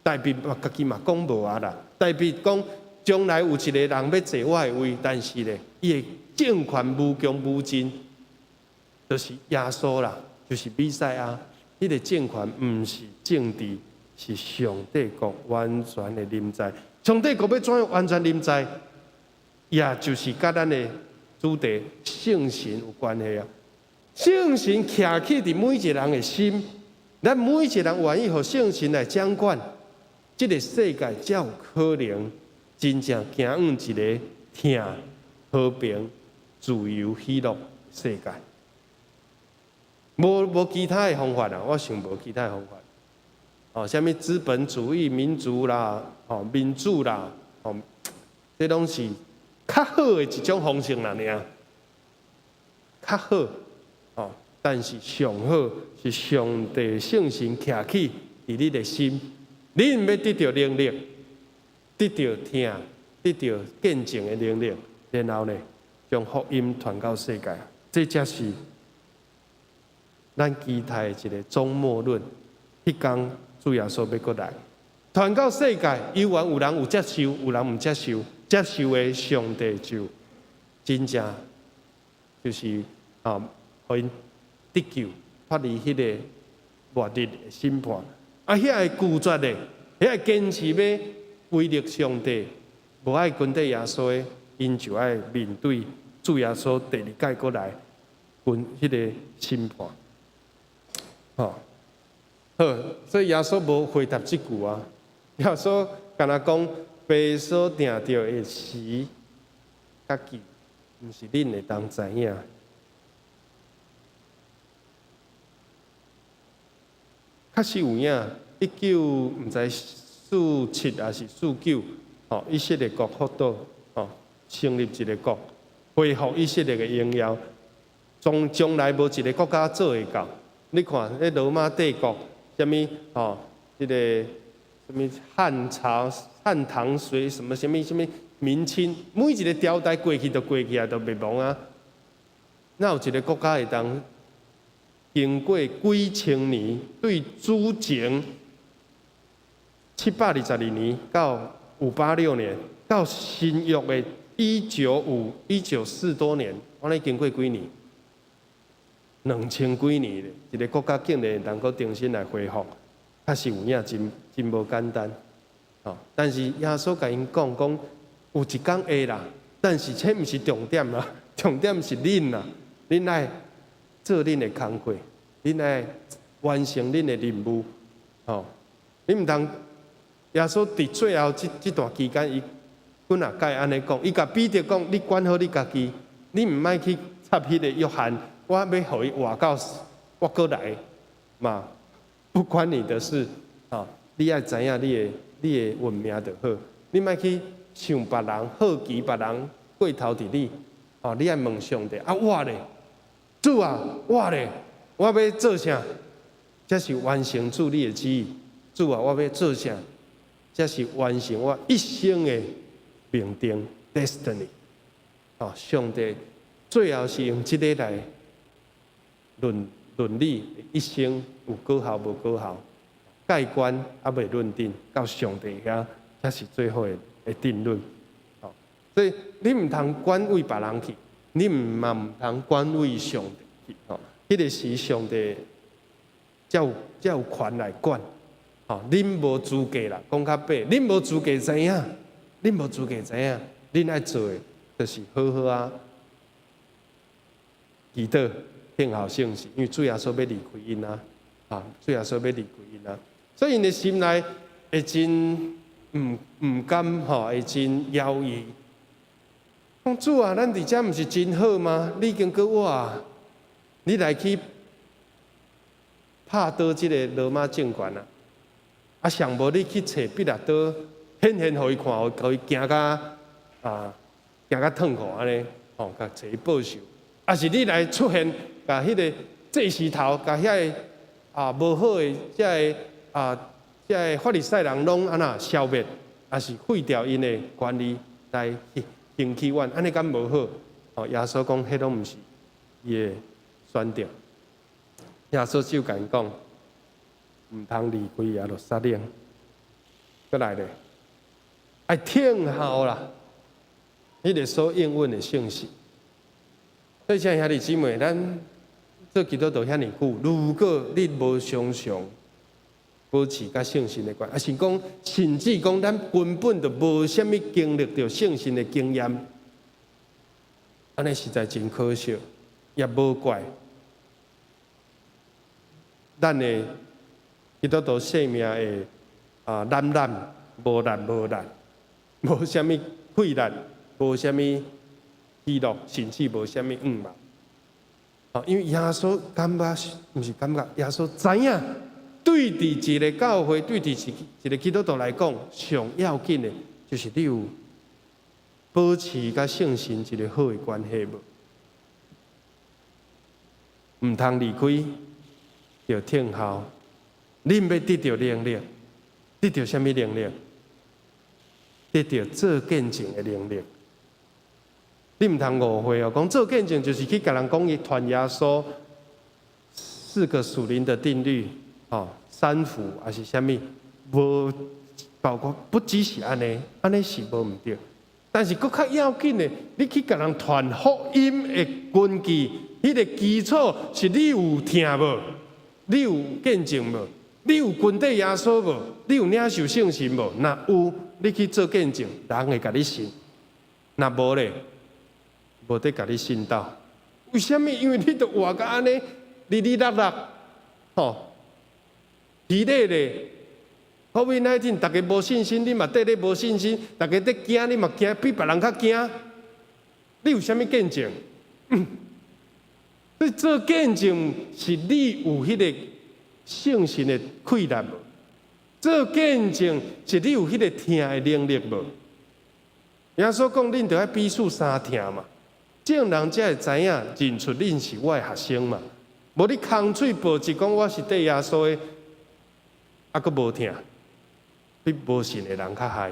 大笔嘛家己嘛讲无啊啦，大笔讲将来有一个人要坐我的位，但是咧，伊的政权无穷无尽，就是耶稣啦，就是弥赛亚，迄个政权毋是政治，是上帝国完全的临在。上帝国要怎样完全临在，也就是甲咱的主题圣神有关系啊。圣神徛起伫每一个人的心，咱每一个人愿意互圣神来掌管，这个世界才有可能真正行往一个听和平、自由、喜乐的世界。无其他的方法啊，我想无其他的方法。什么资本主义、民族啦，民主啦，这拢是较好的一种方式啦，较好，但是上好是上帝圣神徛起伫你的心，你毋要得到能力，得到听，得到见证的能力，然后呢，将福音传到世界，这才是咱期待的一个终末论。迄天主耶稣要过来，传到世界，有人有接受，有人毋接受。接受的上帝就真正就是互因得救，脱离迄个末日的审判。遐个拒绝的，遐个坚持要违逆上帝，无爱跟对耶稣的，因就爱面对主耶稣第二届过来，迄个审判。好，所以耶稣无回答这句啊。耶稣敢若讲，父所定着的时甲期，毋是恁会当知影。确实有影，19毋知47还是49，以色列国复倒，成立一个国，恢复以色列的荣耀。将来无一个国家做会到。你看，迄罗马帝国，什么这个什么汉朝、汉唐、隋什么明清，每一个朝代过去都过去啊，都袂忘啊。哪有一个国家会当经过几千年对主前722年到586年到新约的195、194多年，我咧经过几年，2000几年咧，一个国家竟然能够重新来恢复，确实有影真无简单。但是耶稣甲因讲有一天会啦，但是这毋是重点啦，重点是恁啦，恁爱做恁的工课，恁爱完成恁的任务。你毋通耶稣伫最后这段期间，伊阮也该安尼讲，伊甲彼得讲：你管好你家己，你毋爱去插迄个约翰，我要互伊活到我过来嘛，不关你的事。你爱知影你的运命就好，你莫去想别人，好奇别人过头伫你。你爱问上帝：我咧，主啊，我咧，我要做啥？这是完成主你的旨意。主啊，我要做啥？这是完成我一生的命定 （destiny）。上帝最后是用这个来论理一生有果效无果效。盖棺还未论定，到上帝遐才是最后的定论。所以你唔通管为别人去，你唔通管为上帝去。迄个是上帝才有权来管。恁无资格啦，讲较白，恁无资格知影，恁无资格知影，恁爱做的就是好好祈祷，献好圣事，因为主耶稣要离开因主耶稣要离开因所以因的心内会真唔甘会真犹豫。讲主啊，咱伫遮毋是真好吗？你已经过我你来去拍倒即个罗马政权上无你去找彼拉多，显互伊看，互伊惊甲痛苦安尼，甲找伊报仇。是你来出现，甲迄个祭司头，甲遐个无好的遮个法利赛人拢安那消灭，是废掉因的权利来行起阮，安尼敢无好？耶稣讲，迄拢毋是伊的选择。耶稣就甲因讲，毋通离开耶路撒冷。过来咧，爱听候啦，迄个所应允的信息。所以，像兄弟姊妹，咱做基督徒遐尼久，如果你无常常保持甲圣神的关系，是讲甚至讲咱根本就无啥物经历到圣神的经验，安尼实在真可惜，也无怪咱的基督徒生命的懒无力，无啥物气力，无啥物喜乐，甚至无啥物愿望。因为耶稣感觉，毋是感觉，耶稣知影。对伫一个教会，对伫一个基督徒来讲，上要紧的，就是你有保持甲圣神一个好的关系无？毋通离开，要听候。恁要得到能力，得到什么能力？得到做见证的能力。你毋通误会讲做见证就是去甲人讲伊传耶稣4个属灵的定律。三福还是啥物？无包括不只是安尼是无毋对。但是佫较要紧的，你去甲人传福音的根基，迄个基础是你有听无？你有见证无？你有跟对耶稣无？你有领受圣神无？若有，你去做见证，人会甲你信；若无咧，无得甲你信到。为什么？因为你都活甲安尼，哩伫咧咧，COVID-19，大家无信心，你嘛对咧无信心，大家在惊，你嘛惊，比别人较惊。你有啥物见证？所以做见证是你有迄个圣神的气力无？做见证是你有迄个听的能力无？耶稣讲，恁着爱彼此相听嘛，众人才会知影认出恁是我的学生嘛。无你空嘴保证讲我是对耶稣的。佫无听，比无信的人较害。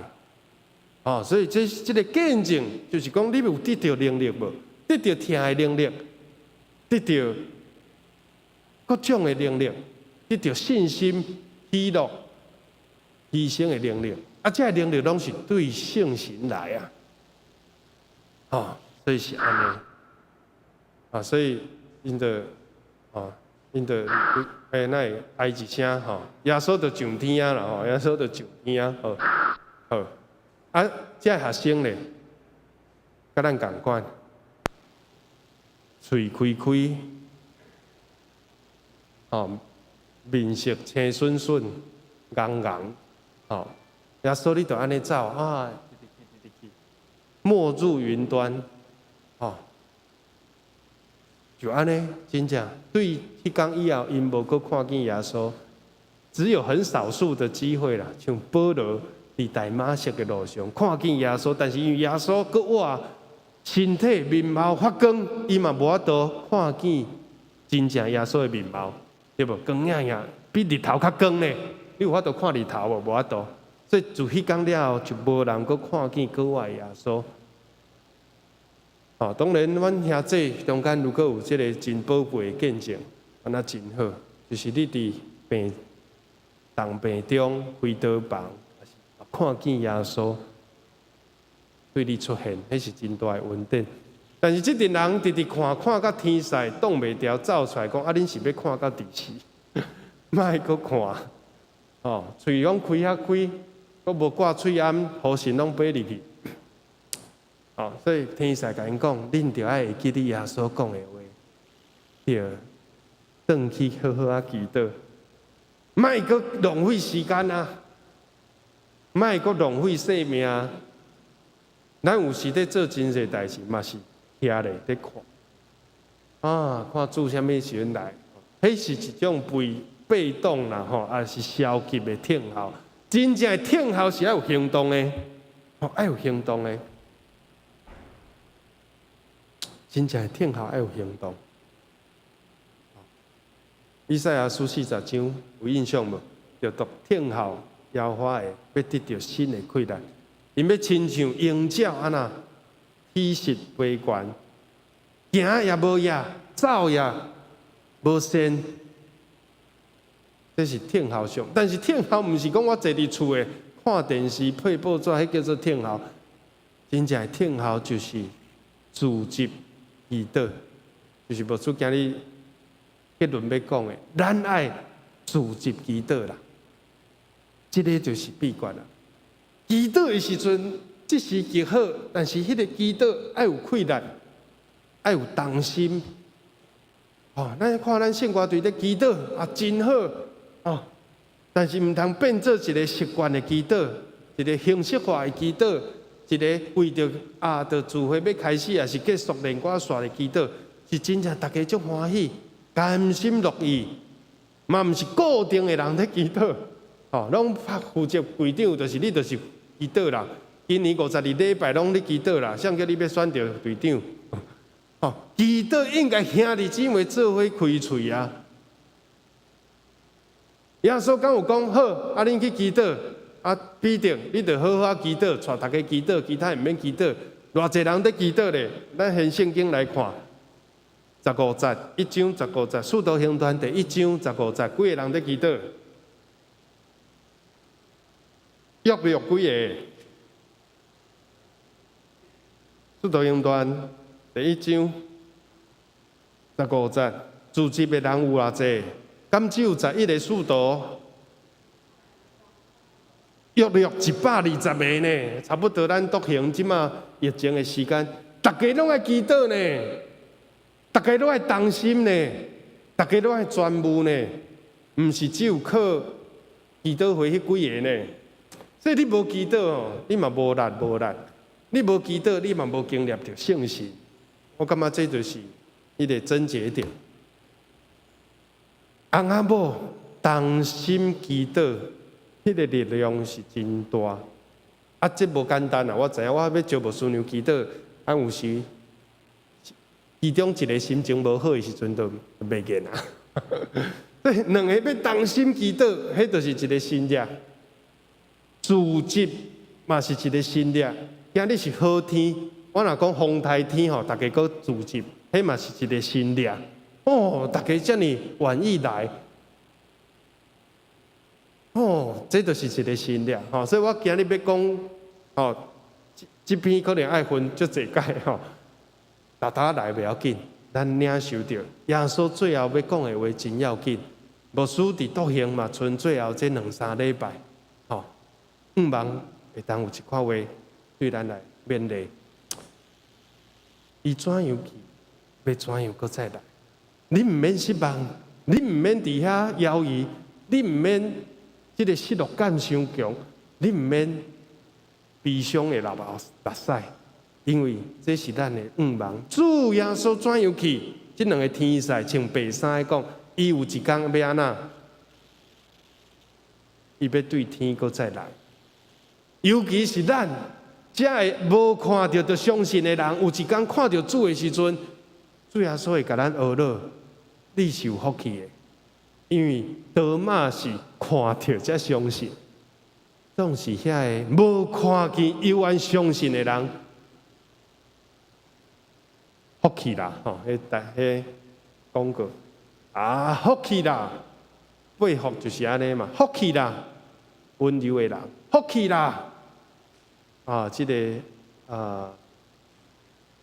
所以这个见证就是讲，你有得到能力无？得到听的能力，得到各种的能力，得到信心、喜乐、牺牲的能力。啊，这能力拢是对圣神来啊！哦，所以是安尼啊，所以因着那会哀一声吼，耶稣就上天啊啦吼，耶稣就上天啊，好，啊，这学生咧，甲咱共款，喙开开，哦，面色青顺顺、硬硬，哦，耶稣你就安尼走啊，没入云端，哦。就安尼，真正对迄天以后，因无搁看见耶稣，只有很少数的机会啦。像保罗伫大马色的路上看见耶稣，但是因为耶稣搁活，身体面貌发光，伊嘛无法度看见真正耶稣的面貌，对无？光影影比日头较光呢。你有法度看日头无？无法度。所以自迄天了后，就无人搁看见搁活的耶稣。哦，当然，阮兄弟中间如果有即个真宝贵的见证，安那真好。就是你伫重病中回倒房，看见耶稣对你出现，迄是真大的恩典。但是即阵人直直看到天色挡袂牢，走出来讲：啊，恁是要看到第死，莫搁看。哦，喙拢开遐开，搁无挂喙罨，呼吸拢飞入去。哦，所以天使甲因讲，恁着爱会记得耶稣讲的话，着转去好好啊祈祷，莫阁浪费时间啊，莫阁浪费生命啊。咱有时咧做真侪代志，嘛是徛咧咧看，啊，看做啥物时阵来，迄是一种被动啦，吼，也是消极的听候。真正的听候是要有行动的，哦，要有行动的。真正听候要有行动。以赛亚书40章有印象无？就读听候耶和华的，要得到新的快乐。因要亲像鹰鸟安那，体实飞悬，行也无野，走也无身。这是听候上，但是听候毋是讲我坐伫厝诶看电视配报纸，迄叫做听候。真正的听候就是自执。祈祷就是无出今日结论要讲的，咱爱自执祈祷啦，这个就是秘诀啦。祈祷的时阵，即时极好，但是迄个祈祷爱有困难，爱有动心。哦，咱看咱圣歌队咧祈祷啊，真好哦，但是毋通变做一个习惯的祈祷，一个形式化的祈祷。一个为着着聚会要开始，也是结束连贯线的祈祷，是真正大家足欢喜、甘心乐意，嘛毋是固定的人在祈祷，哦，拢负责会长，就是你，就是祈祷啦。今年52礼拜拢咧祈祷啦，谁叫你要选着队长？哦，祈祷应该兄弟姊妹做伙开喙啊。耶稣敢有讲好，啊，恁去祈祷。啊，必定你着好好祈祷，带大家祈祷，其他毋免祈祷。偌济人在祈祷咧，咱现圣经来看，15节1章15节，使徒行传第1章15节，几个人在祈祷？约几个？使徒行传第1章15节，自执的人有偌济？敢只有11个使徒？约120个呢，差不多咱独行即马疫情的时间，大家拢爱祈祷呢，大家拢爱动心呢，大家拢爱专务呢，毋是只有靠祈祷会迄几个呢。所以你无祈祷哦，你嘛无力；你无祈祷，你嘛无经历着圣神。我感觉这就是迄个症结点。翁仔某动心祈祷。迄个力量是真大，啊，这无简单啊！我知影，我要招牧师娘祈祷，啊，有时其中一个心情无好的时阵，就袂见啊。所以两个要同心祈祷，迄就是一个心力。自执嘛是一个心力。今日是好天，我若讲风台天吼，大家搁自执，迄嘛是一个心力。哦，大家遮尔愿意来，哦，这就是一个信念吼。所以我今日要讲，吼，这篇可能爱分足侪解吼，大家来袂要紧，咱领受着耶稣最后要讲的话真要紧。牧师伫笃行嘛，剩最后这2-3礼拜，吼，毋茫会当有一款话对咱来勉励。伊怎样去，要怎样搁再来？你毋免失望，你毋免伫遐犹豫，你毋免即个失落感伤强，你毋免悲伤的流涕，因为这是咱的愿望。主耶稣怎样去？即2个天使穿白衫的讲。伊有一天要安那？伊要对天搁再来。尤其是咱这个无看到就相信的人，有一天看到主的时阵，主耶稣会甲咱学乐，你是有福气的。因为多马是看到才相信，总是遐个无看见犹原相信的人，福气啦！吼，迄广告。啊，福气啦！背福就是安尼嘛，福气啦，温柔的人，福气啦！啊，这个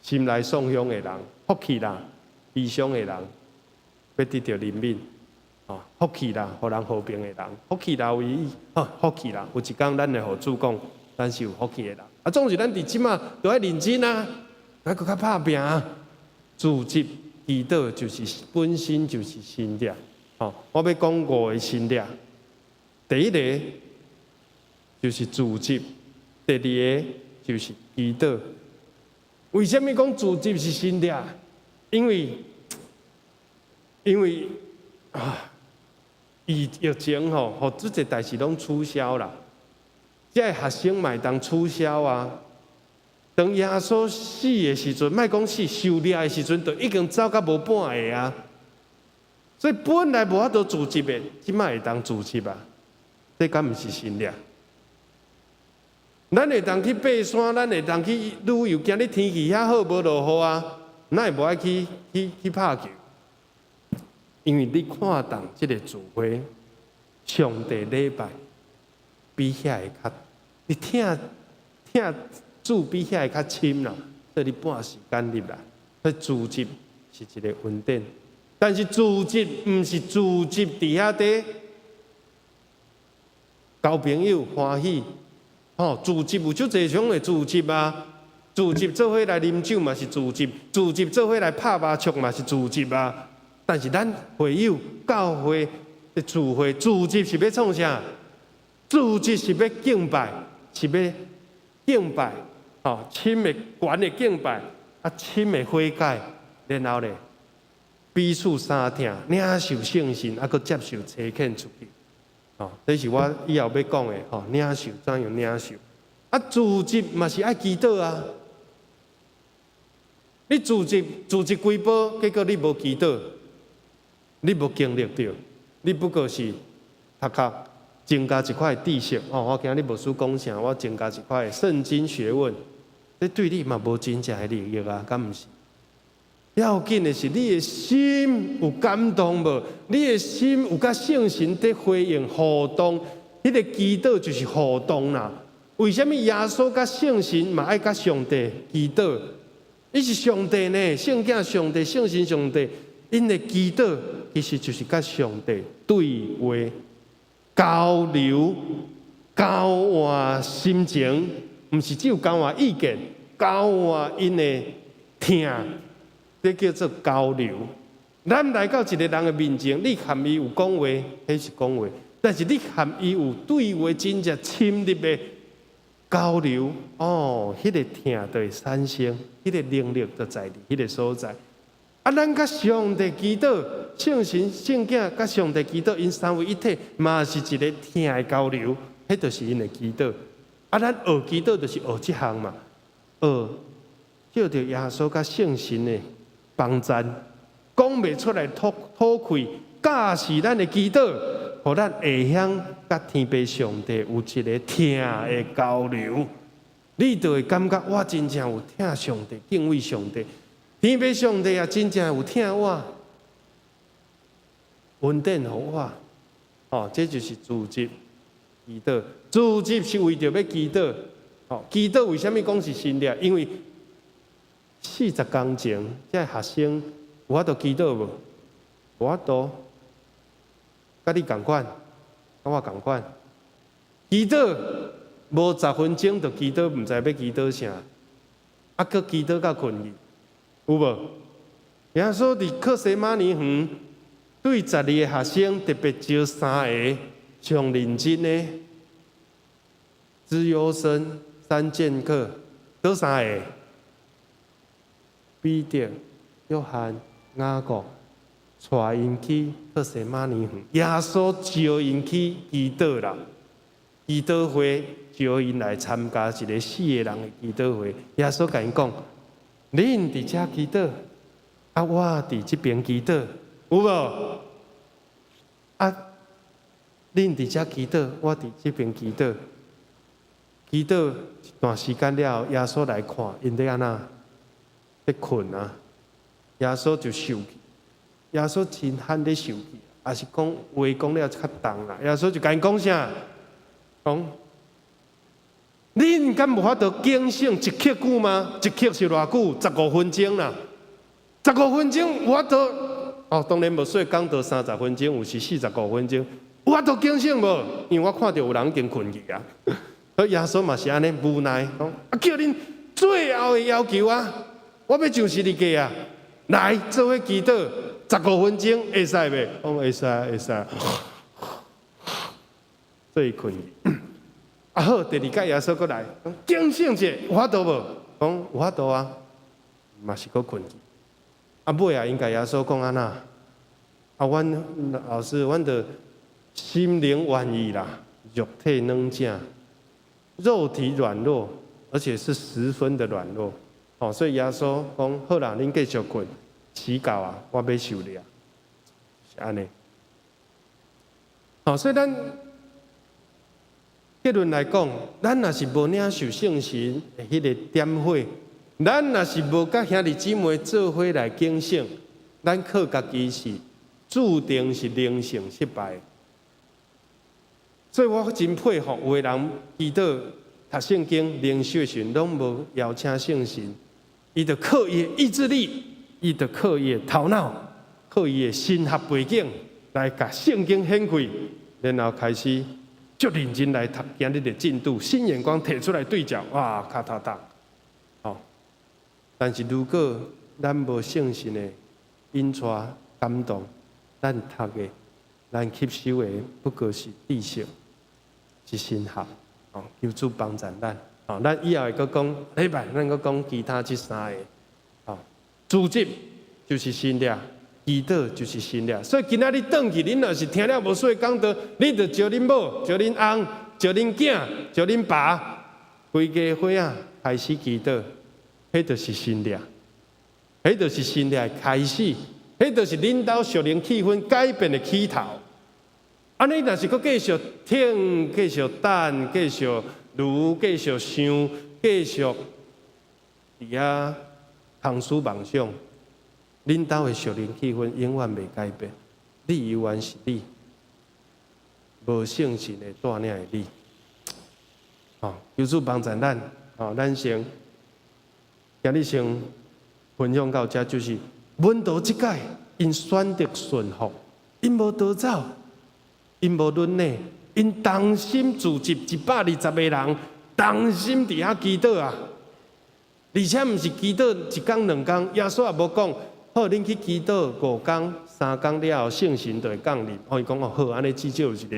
心内丧香的人，福气啦！悲伤的人，要得到怜悯，啊，福气啦！互人和平的人，福气啦！有意义，福气啦！有一天咱会互主讲，咱是有福气的人。啊，总是咱伫即马都要认真啊，还搁较拍拼啊，自责。祈祷就是本身就是信念，吼！我要讲5个信念。第一个就是自责，第2个就是祈祷。为什么讲自责是信念？因为疫情吼，互这个代志拢取消啦。这个学生嘛会当取消啊。当耶稣死的时阵，莫讲死，受掠的时阵，就已经走到无半个啊。所以本来无法度自责的，即摆会当自责啊。这敢毋是信念？咱会当去爬山，咱会当去旅游，今日天气遐好，无落雨啊，咱会无爱去拍球？因为你看重即个聚会，上帝礼拜比遐个较，你听。主比遐个较深啦，所以你半时间入来，所以自责是一个稳定。但是自责毋是自责伫遐底交朋友欢喜，自责有足侪种的自责啊。自责做伙来啉酒嘛是自责，自责做伙来拍麻将嘛是自责啊。但是咱会友教会的聚会，自责是要创啥？自责是要敬拜，是要敬拜。深的悬的敬拜，深的悔改，然后咧彼此相听，领受圣神，搁接受差遣出去。这是我以后要讲的。领受怎样领受？自责嘛是爱祈祷啊。你自责几波，结果你无祈祷，你无经历到，你不过是读壳增加一块知识。我今日牧师讲啥，我增加一块圣经学问。这对你嘛无真正的利益啊，敢毋是？要紧的是你的心有感动无？你的心有甲圣神在回应互动，迄个祈祷就是互动啦。为什么耶稣甲圣神嘛爱甲上帝祈祷？伊是上帝呢，圣子上帝，圣神上帝，因的祈祷其实就是甲上帝对话、交流、交换心情。毋是只有交换意见，交换因的听，这叫做交流。咱来到一个人的面前，你含伊有讲话，迄是讲话；但是你含伊有对话真正深入的交流，迄个听就会产生，迄个能力就在迄个所在。咱甲上帝祈祷，圣神、圣子甲上帝祈祷，因三位一体，嘛是一个听的交流，迄就是因的祈祷。咱学祈祷就是学这项嘛，叫着耶稣甲圣神的帮赞，讲袂出来吐气，教示咱的祈祷，互咱会晓甲天父上帝有一个听的交流，你就会感觉我真正有听上帝，敬畏上帝，天父上帝也真正有听我，恩典给我。哦，这就是自责祈祷。自责是为着要祈祷。哦，祈祷为什么讲是新的？因为40工前，这学生有法度祈祷无？有法度，甲你同款，甲我同款。祈祷无10分钟就祈祷，毋知要祈祷啥，啊，搁祈祷到困去，有无？耶稣伫克西马尼园对12个学生特别招3个上认真的资优生3剑客，倒3个？彼得、约翰、雅各，带因去克西马尼园。耶稣招因去祈祷啦，祈祷会招因来参加一个4个人的祈祷会。耶稣甲因讲：恁伫遮祈祷，啊，我伫即边祈祷，有无？啊，恁伫遮祈祷，我伫即边祈祷。祈祷一段时间了后，耶稣来看，因在安那？在困啊！耶稣就受气，耶稣真罕在受气，也是讲话讲了较重啦。耶稣就甲因讲啥？讲，恁敢无法度警醒一刻久吗？一刻是偌久？15分钟啦。15分钟有法度？哦，当然无说讲到30分钟，有时45分钟，有法度警醒无？因为我看到有人已经困去啊。所以耶稣嘛是安尼无奈，讲啊叫恁最后的要求啊！我要就是你家啊！来做伙祈祷15分钟，会使袂？讲会使，会使。所以困去。啊好，第二届耶稣过来，讲警醒者有法度无？讲有法度啊，嘛是搁困去。啊尾啊，因甲耶稣讲安那？啊，阮老师，阮着心灵愿意啦，肉体软正，肉体软弱，而且是十分的软弱。哦，所以耶稣讲好啦，恁继续困，时到啊，我要受了，是安尼。哦，所以咱结论来讲，咱若是无领受圣神的迄个点火，咱若是无甲兄弟姊妹做伙来警醒，咱靠家己是注定是灵性失败。所以我真佩服有的人祈祷、读圣经、灵修时，拢无邀请圣神。伊就靠伊的意志力，伊就靠伊的头脑，靠伊的神学背景来甲圣经显开，然后开始足认真来读今日的进度，新眼光摕出来对照，哇，咔嗒嗒，哦。但是如果咱无圣神的引带感动，咱读的、咱吸收的，不过是知识，是神学，哦，求主帮助咱。哦，咱以后会阁讲，礼拜咱阁讲其他这3个。哦，组织就是新的，祈祷就是新的。所以今仔日转去，恁若是听了无说讲道，你就招恁某、招恁翁、招恁囝、招恁爸，规家伙啊开始祈祷，迄就是新的，迄就是新的开始，迄就是领导属灵气氛改变的起头。安尼若是阁继续听、继续等、继续。如继续想，继续伫遐通思妄想，恁兜的属灵气氛永远袂改变。你永远是你，无圣神的带领的你。哦，求主帮助咱。哦，咱先今日先分享到这，就是阮道即届因选择顺服，因无逃走，因无论内。因同心聚集120个人，同心伫遐祈祷啊！而且毋是祈祷1天2天，耶稣也无讲好，恁去祈祷5天3天了后，圣神就会降临。伊讲哦好，安尼至少有一个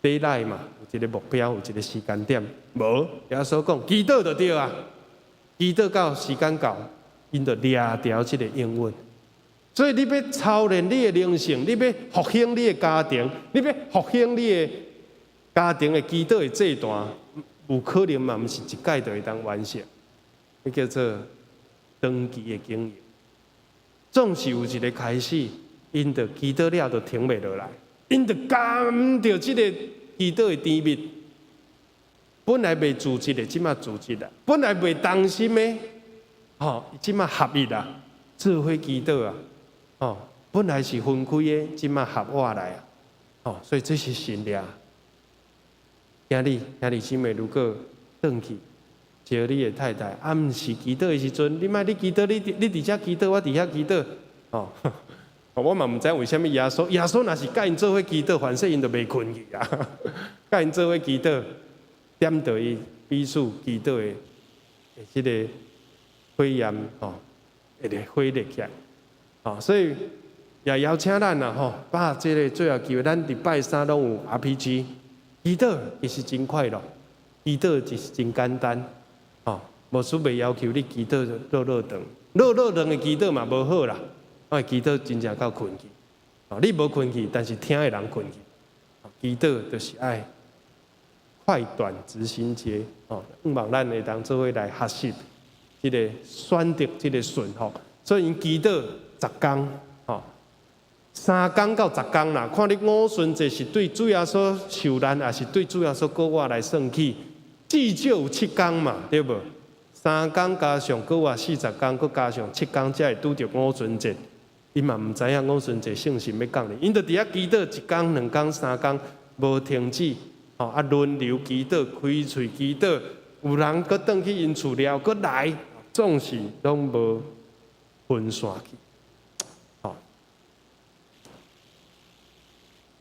daylight嘛，有一个目标，有一个时间点。无，耶稣讲祈祷就对啊，祈祷到时间到，因就抓条即个应允。所以你要操练你的灵性，你要复兴你的家庭，你要复兴你的家庭的祈祷的这段，有可能嘛，毋是一届就会当完成。迄叫做长期的经营，总是有一个开始，因着祈祷了就停袂落来，因着感着即个祈祷的甜蜜。本来袂自责的，即马自责啦；本来袂动心的，吼，即马合一啦，做伙祈祷啊。哦，本来是分开的，即马合活来啊！哦，所以这是神俩。兄弟姊妹，如果转去招你的太太，啊，毋是祈祷的时阵，你莫你祈祷，你伫遮祈祷，我伫遐祈祷，哦，我嘛毋知为虾米耶稣若是甲因做伙祈祷，反正因就袂困去啊。甲因做伙祈祷，点到伊彼此祈祷的即个火焰哦，会个火热起来，哦，所以也邀请咱啦吼，把即个最后机会，咱伫拜三拢有 RPG。祈祷其实真快乐，祈祷就是真简单，哦，无需袂要求你祈祷落长的祈祷嘛无好啦，我祈祷真正到困去，哦，你无困去，但是听的人困去，祈祷就是爱快短执行节，哦，希望咱会当做伙来学习，即个选择即个顺服，所以因祈祷10天，哦。3天到10天啦，看你五旬节是对主要所受难，还是对主要所国外来算起，至少有7天嘛，对无？3天加上国外40天，佮加上7天，才会拄着五旬节。因嘛毋知影五旬节圣神要讲哩，因着伫遐祈祷1天、2天、3天，无停止，吼啊轮流祈祷，开喙祈祷，有人佮转去因厝了，佮来，总是拢无分散去。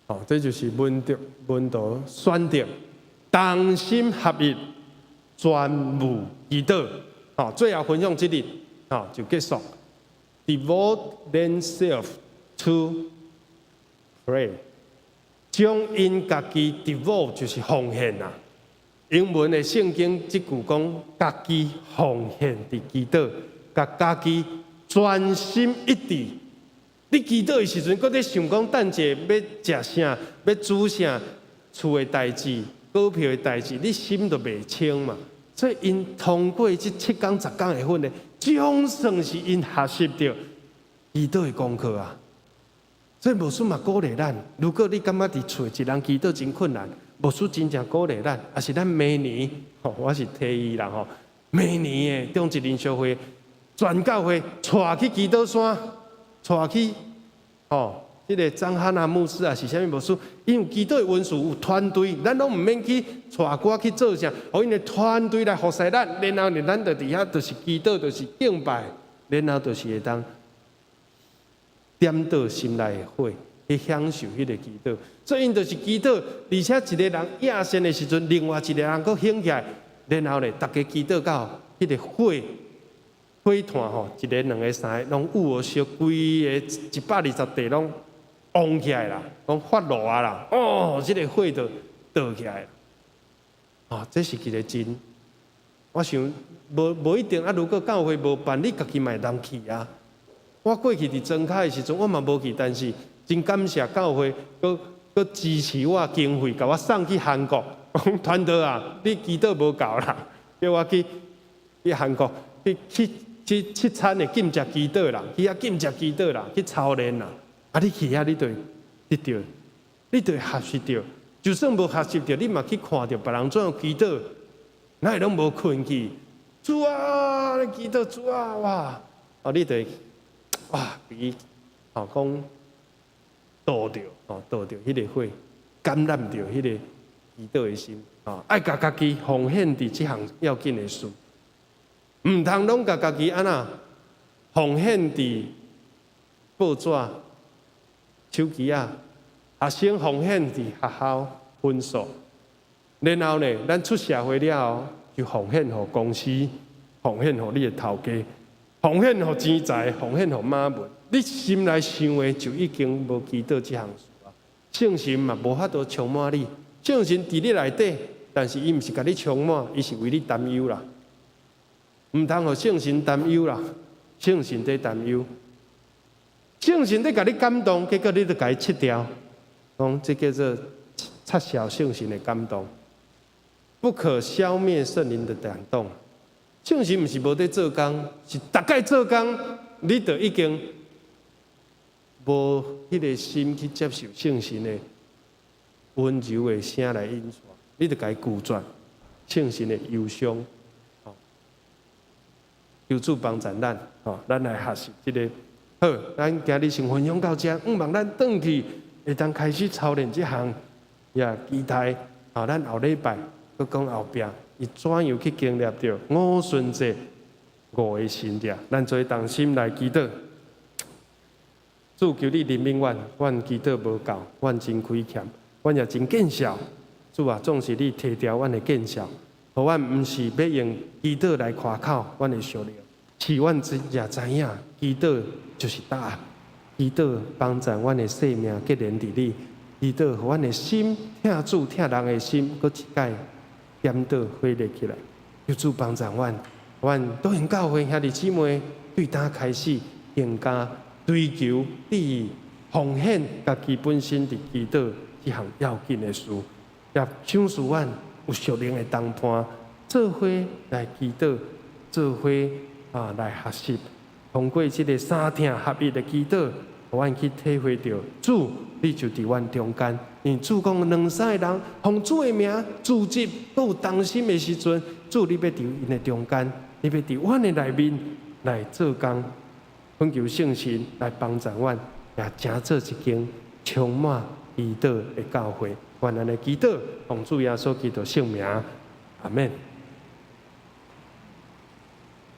哦，这就是文道选择同心合一，专务祈祷。哦，最后分享这日，哦就结束。Devote themselves to pray， 将因家己 devote 就是奉献呐。英文的圣经这句讲，家己奉献伫祈祷，甲家己专心一致。你祈祷的时阵，搁在想讲，等者要食啥，要煮啥，厝的代志、股票的代志，你心都袂清嘛。所以因通过这7天、10天的份呢，总算是因学习到祈祷的功课啊。所以牧师嘛鼓励咱，如果你感觉伫厝一人祈祷真困难，牧师真正鼓励咱，也是咱明年，我是提议啦吼，明年的中一灵修会、全教会带去祈祷山。带去，哦，这个张汉啊牧师啊是啥物牧师？因有祈祷的文书有团队，咱拢毋免去带歌去做啥，互因的团队来服侍咱，然后呢，咱就伫遐就是祈祷，就是敬拜，然后就是会当点到心内的火，去享受迄个祈祷。所以因就是祈祷，而且一个人夜深的时阵，另外一个人佫醒起来，然后呢，大家祈祷到迄个火。火炭吼，一个、2个、3个，拢有哦，烧规个120地拢旺起来啦，拢发热啊啦，哦，这个火就倒起来啦。哦，这是一个真。我想无一定啊，如果教会无办，你家己嘛会当去啊。我过去伫庄脚的时阵，我嘛无去，但是真感谢教会，佮支持我经费，甲我送去韩国。讲团队啊，你祈祷无够啦，叫我去韩国去7餐的禁食祈祷啦，去遐禁食祈祷啦，去操练啦。啊，你去遐你就会得到，你就会学习到。就算无学习到，你嘛去看到别人怎样祈祷，哪会拢无困去？主啊，你祈祷主啊，哇！哦，你就会哇，比哦讲导着迄个火，感染着迄个祈祷的心啊，爱甲家己奉献伫这项要紧的事。唔通拢甲家己安那奉献伫报纸、手机啊，学生奉献伫学校分数，然后呢，咱出社会了后就奉献互公司，奉献互你的头家，奉献互钱财，奉献互马文。你心内想的就已经无祈祷这项事啊。圣神嘛无法度充满你，圣神伫你内底，但是伊毋是甲你充满，伊是为你担忧啦。唔通互圣神担忧啦，圣神在担忧，圣神在甲你感动，结果你就甲伊切掉，讲这叫做撤销圣神的感动，不可消灭圣灵的感动。圣神唔是无在做工，是大概做工，你就已经无迄个心去接受圣神的温柔的声来引传，你就甲伊拒绝圣神的忧伤。求主帮助咱，咱来学习这个好，咱今日先分享到这，望咱转去会当开始操练这项，也期待咱后礼拜，佮讲后壁，伊怎样去经历着五旬节5个神者，咱做同心来祈祷。主求你怜悯阮，阮祈祷无够，阮真亏欠，阮也真见笑。主啊，总是你提调阮的见笑，互阮毋是要用祈祷来夸口阮的小了，是阮真也知影，祈祷就是答案。祈祷帮助阮的生命结连伫你，祈祷互阮的心疼主疼人的心，搁一解点倒火热起来。求主帮助阮，阮都用教会兄弟姊妹对他开始更加追求利益，奉献家己本身伫祈祷一项要紧的事，也赏赐阮有属灵的同伴，做伙来祈祷，做伙来学习，通过这个三听合一的祈祷，互阮去体会到主，你就伫阮中间。因主讲两三个人奉主的名组织，都有同心的时阵，主你要伫因的中间，你要伫阮的内面来做工。恳求圣神来帮助阮，也成做一间充满祈祷的教会。愿咱的祈祷，奉主耶稣基督圣名，阿门。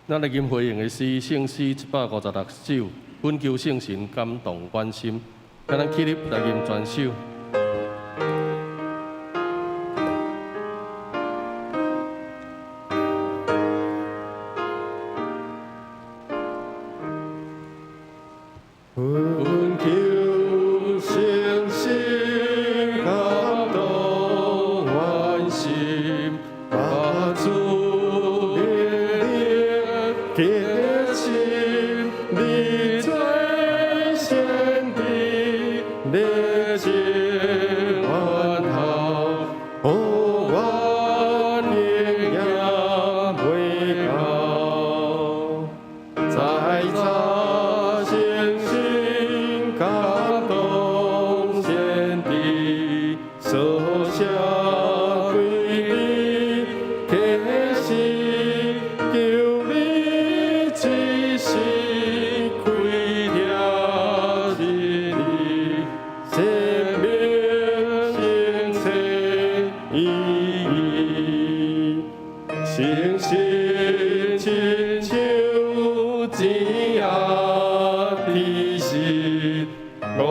咱来吟回应的是圣诗156首，恳求圣神感动关心。甲咱起立来吟全首。恳求圣神感动阮心，把主怜悯贴心，你最先的热情万好，哦，万年也未高，在这星星感动天地，手下归你，开心求你一心开了你，生命生存意义，星星亲像枝叶的心，我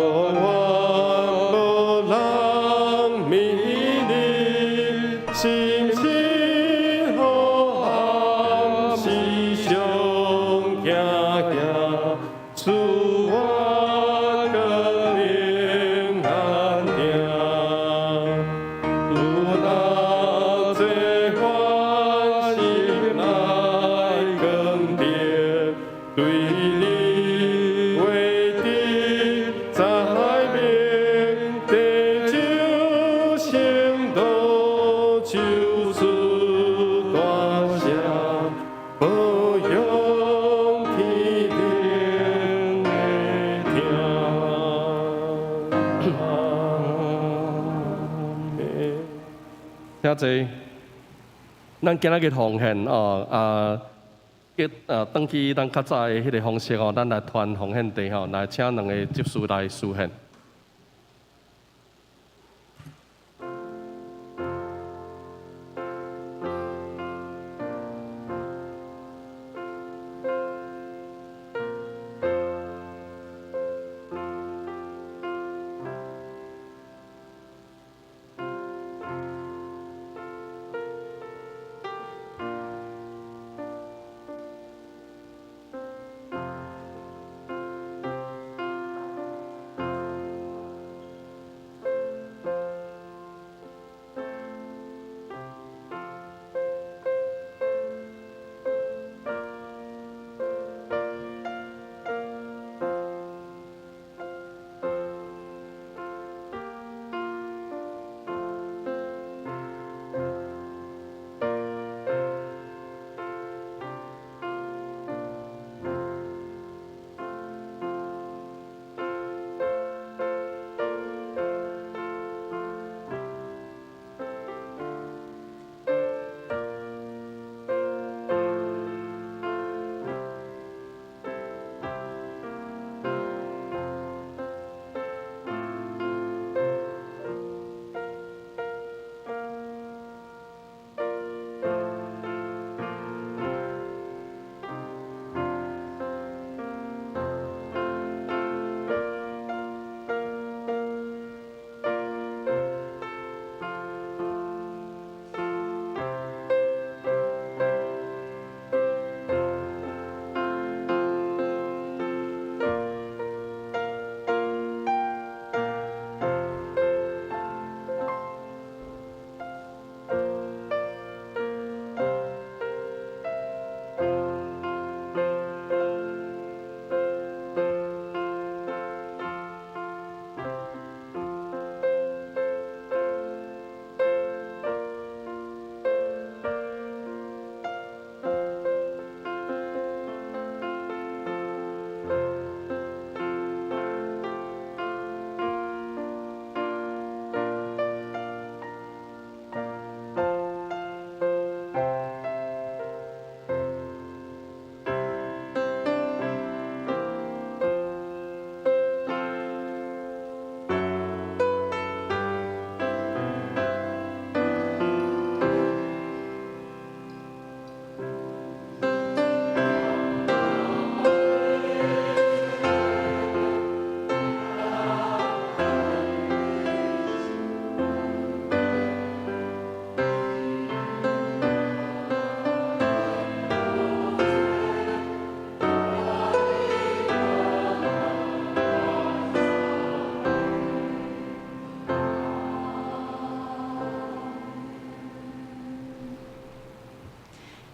无人迷你，心情好汉是上行行，使我更平安定。有那最欢喜来更迭，对你为的在面，地就行动就是大象，不用天灵的听。听者，咱今仔日奉献转去咱较早的迄个方式咱来传奉献地来请两个执事来示献。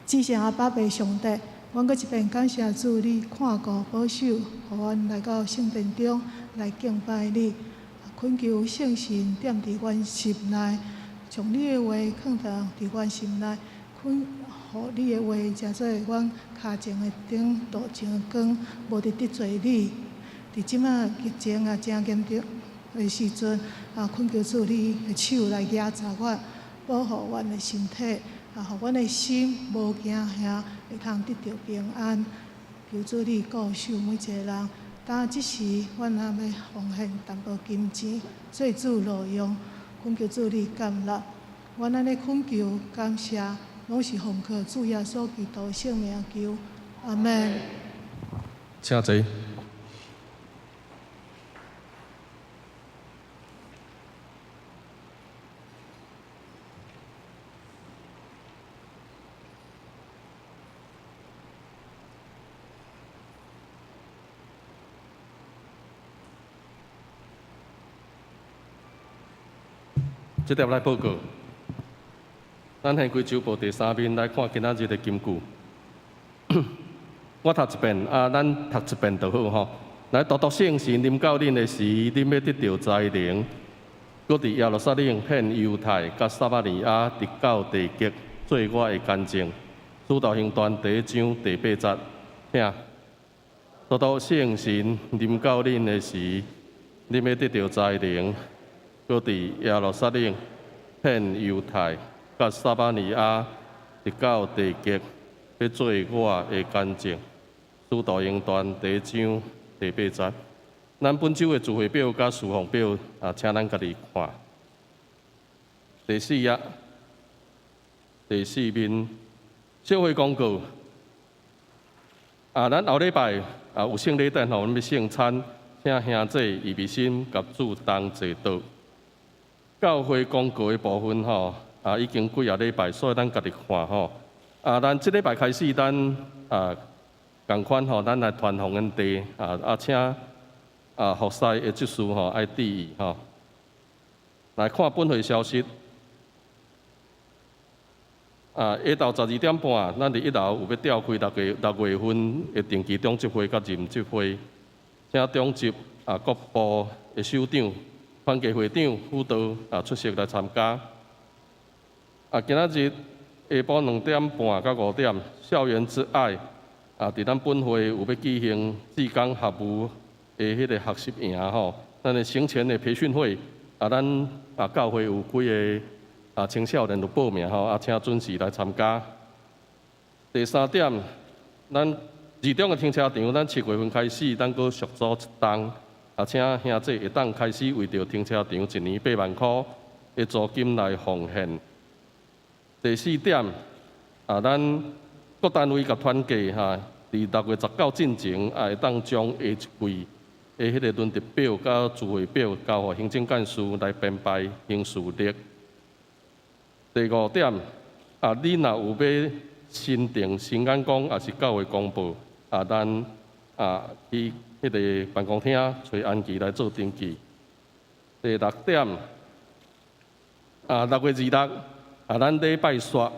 至圣阿爸爸上帝，阮搁一遍感谢主，你看顾保守，互阮来到圣殿中来敬拜你，恳求圣神踮伫阮心内，将你的话放伫阮心内，互你的话诚做阮骹前的灯，路前的光，无得罪你。伫即仔疫情真严重的时阵，恳求主你的手来压查阮，保护阮的身体，互阮的心无惊吓，会通得到平安。求主你顾守每一个人。当即时，阮也要奉献淡薄金钱，做主路用，恳求主你感纳。阮安尼恳求感谢，拢是奉靠主耶稣基督圣名求，阿门。请坐。这条来报告，咱现规周报第3面来看今仔日的金句。我读一遍，咱读一遍就好吼。来，独独圣神临到恁的时，恁要得到灾灵。搁伫耶路撒冷骗犹太甲撒玛利亚，直到地极，做我的见证。使徒行传第1章第8节，听。独独圣神临到恁的时，恁要得到灾灵。搁伫耶路撒冷骗犹太甲撒玛利亚，直到地极，要做我的见证。使徒行传第1章第8节。咱本周的聚会表甲事项表，请咱家己看。第4页，第4面，社会广告。咱后礼拜有圣礼典吼，阮要圣餐，请兄弟预备心，甲主同坐道。教会广告的部分吼，已经几啊礼拜，所以咱家己看吼。咱即礼拜开始，咱共款吼，咱来传红恩地，请服侍的职事吼爱注意吼。来看本会消息。下昼12点半，咱伫1楼有要召开6月份的定期中执会甲任执会，请中执各部的首长、团契会长、辅导出席来参加。今仔日下晡2点半到5点，校园之爱伫咱本会有要举行志工学务的迄个学习营吼，咱的行前的培训会，咱教会有几个青少年有报名吼，请准时来参加。第3点，咱二中的停车场，咱7月份开始，咱搁续租一栋，请兄弟会当开始为着停车场1年8万块的租金来奉献。第4点，咱各单位甲团契伫6月19进前，会当将下一季的迄个轮值表甲聚会表交予行政干事来编排行事历。第5点，你若有要新订新眼光，也是教会公布，咱去迄个办公厅找安琪来做登记。第6点，6月26，咱礼拜刷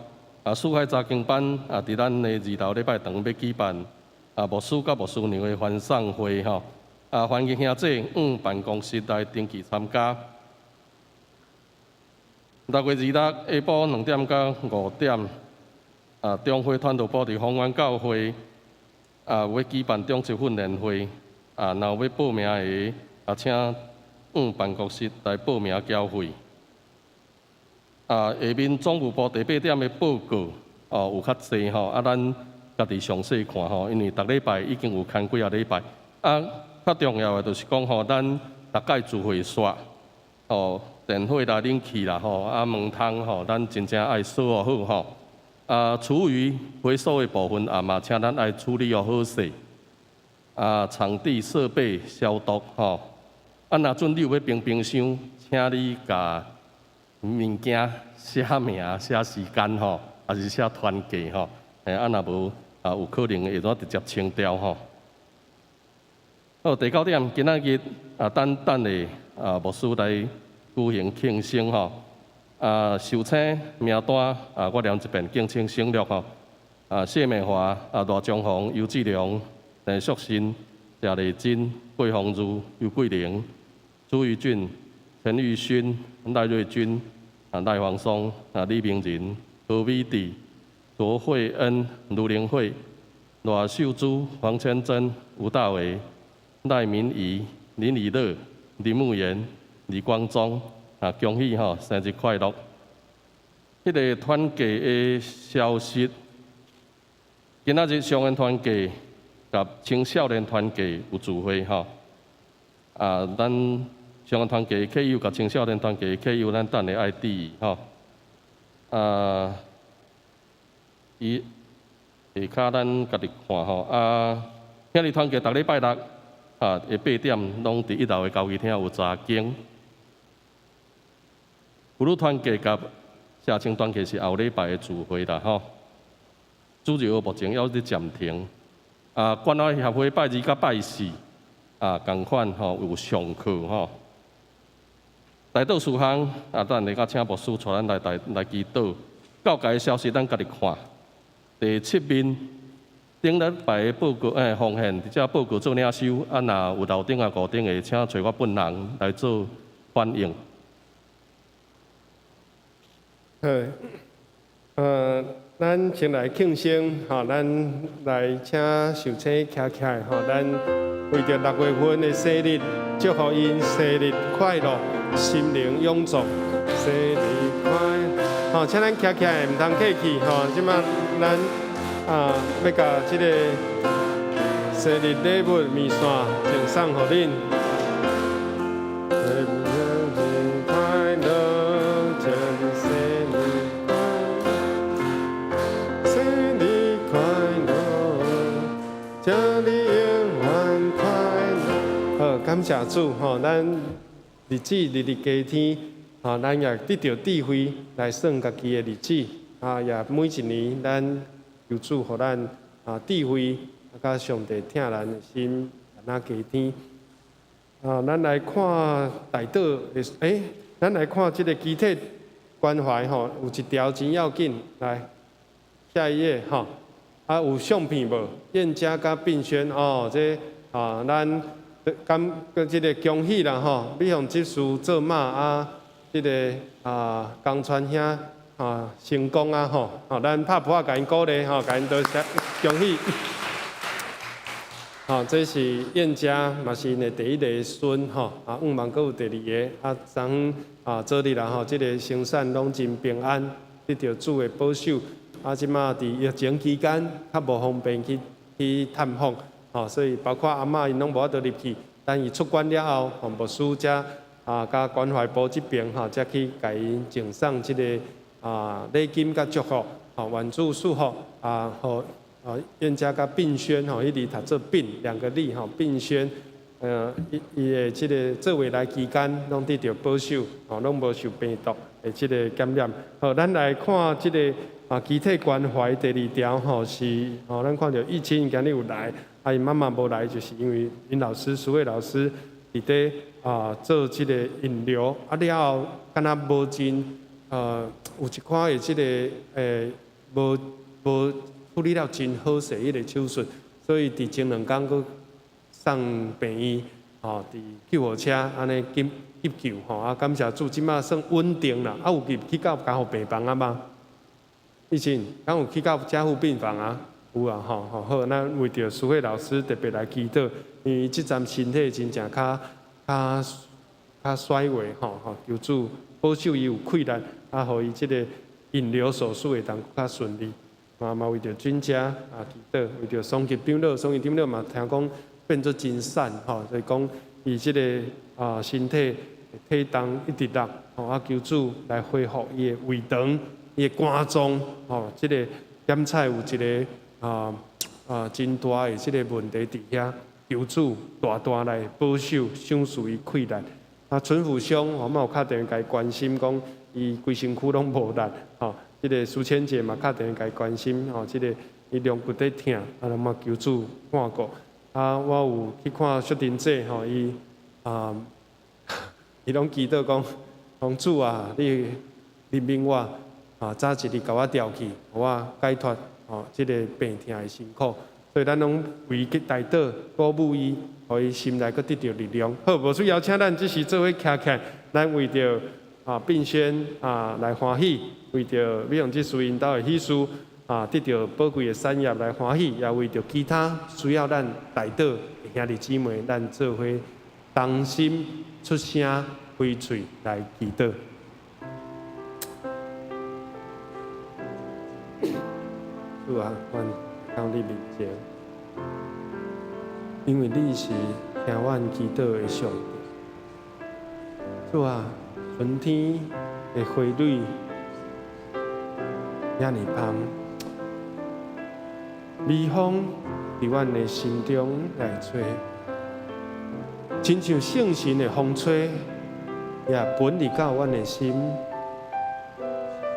四海查经班伫咱的2楼礼拜堂要举办牧师甲牧师娘的欢送会吼，欢迎兄弟办公室来登记参加。6月26下晡2点到5点，中会团导部伫丰原教会要举办中职训练会，若有要报名的请办公室来报名交会。下面总务部第8点的报告有较济吼，咱家己详细看吼，因为逐礼拜已经有牵几啊礼拜。较重要的就是讲吼，咱大概聚会煞电火啦、冷气啦门窗咱真正爱锁好吼。厨余回收的部分嘛，请咱爱处理好势。场地设备消毒吼。若准你有要冰冰箱，请你甲物件写名、写时间吼，还是写团契吼。若无有可能会怎直接清掉吼。好，第9点，今仔日等的牧师来举行庆生吼。受请名单我念一遍，敬请省略吼。谢美华、罗中宏、尤志良、陈淑欣、谢丽珍、桂芳如、尤桂玲、朱玉俊、陈玉勋、赖瑞君、赖黄松、李明仁、何美娣、卓慧恩、卢玲慧、罗秀珠、黄千珍、吴大伟、赖明仪、林以乐、林慕言、李光忠，恭喜生日快乐！迄个团契的消息，今仔日上恩团契甲青少年团契有聚会咱上恩团契 KU 甲青少年团契 KU， 咱等下爱滴伊下骹咱家己看兄弟团契逐礼拜六下8点，拢伫1楼的交易厅有查经。妇女团契甲社青团契是后礼拜的聚会啦主要目前还伫暂停。关爱协会拜2甲拜4共款有上课大道事项等下甲请牧师带咱来祈祷。教界的消息咱家己看。第7面顶礼拜的报告奉献，即报告做领收。若有楼顶五顶的，请找我本人来做反映。咱先来庆生咱来请受请徛起来咱为着6月份的生日，祝福因生日快乐，心灵永驻，生日快乐。请咱徛起来，唔通客气即摆咱要甲即个生日礼物面线赠送互恁。感谢主咱日子日日加添咱也得到智慧来算家己的日子也每一年咱求主互咱智慧，甲上帝听咱的心加添咱来看大道的咱来看这个集体关怀有一条真要紧，来下一页有相片无？燕家甲并轩这咱。即个恭喜啦美容技术做马即个江川兄成功咱拍扑甲因鼓励甲因多谢恭喜。这是燕家，嘛是因的第一个孙5万阁有第2个昨日啦即个生产拢真平安，得到主的保守。即马伫疫情期间较无方便去探访。所以包括阿嬷因拢无法度入去，但伊出关了后，牧师才甲关怀部这边才去甲因赠送这个礼金甲祝福，愿主赐福互燕家甲并轩迄里读做并2个字并轩，伊的这个做未来期间拢得到保守，拢无受病毒的这个感染。咱来看这个。集体关怀第2条是咱看到疫情今日有来，因妈妈无来，就是因为因老师苏慧老师伫底做即个引流了后，敢若无真有一款的即个无处理了真好势迄个手术，所以伫前2天佫送病院伫救护车安尼急救感谢主，即马算稳定啦，有入去到加护病房吗？以前敢有去到加护病房有好，咱为着苏慧老师特别来祈祷，因为即阵身体真正较衰弱求主保守伊有气力，互伊即个引流手术会当较顺利。嘛为着专家祈祷，为着双吉长老嘛听讲变做真瘦所以讲伊即个身体体重一直落求主来恢复伊的胃肠。伊的肝脏即个检测有一个真大的即个问题伫遐，求主大来保守，赏赐伊气力。陈福兄，我嘛有敲电话甲伊关心，讲伊规身躯拢无力即个苏千姐嘛敲电话甲伊关心即个伊两骨在疼，咱嘛求主看顾。我有去看薛丁姐伊伊拢祈祷讲，公主你任命我。早一日甲我调去，互我解脱这个病痛的辛苦，所以咱拢为伊祈祷，鼓舞伊，互伊心内阁得到力量。好，无需要请咱即时做伙徛起来，咱为着并宣来欢喜，为着美容即事因兜的喜事得到宝贵的产业来欢喜，也为着其他需要咱代祷的兄弟姊妹，咱做伙同心出声开嘴来祈祷。主啊，阮向你面前，因为你是听阮祈祷的上帝。主啊，春天的花蕊遐尼香，微风伫阮的心中来吹，亲像圣神的风吹，也本入到阮的心。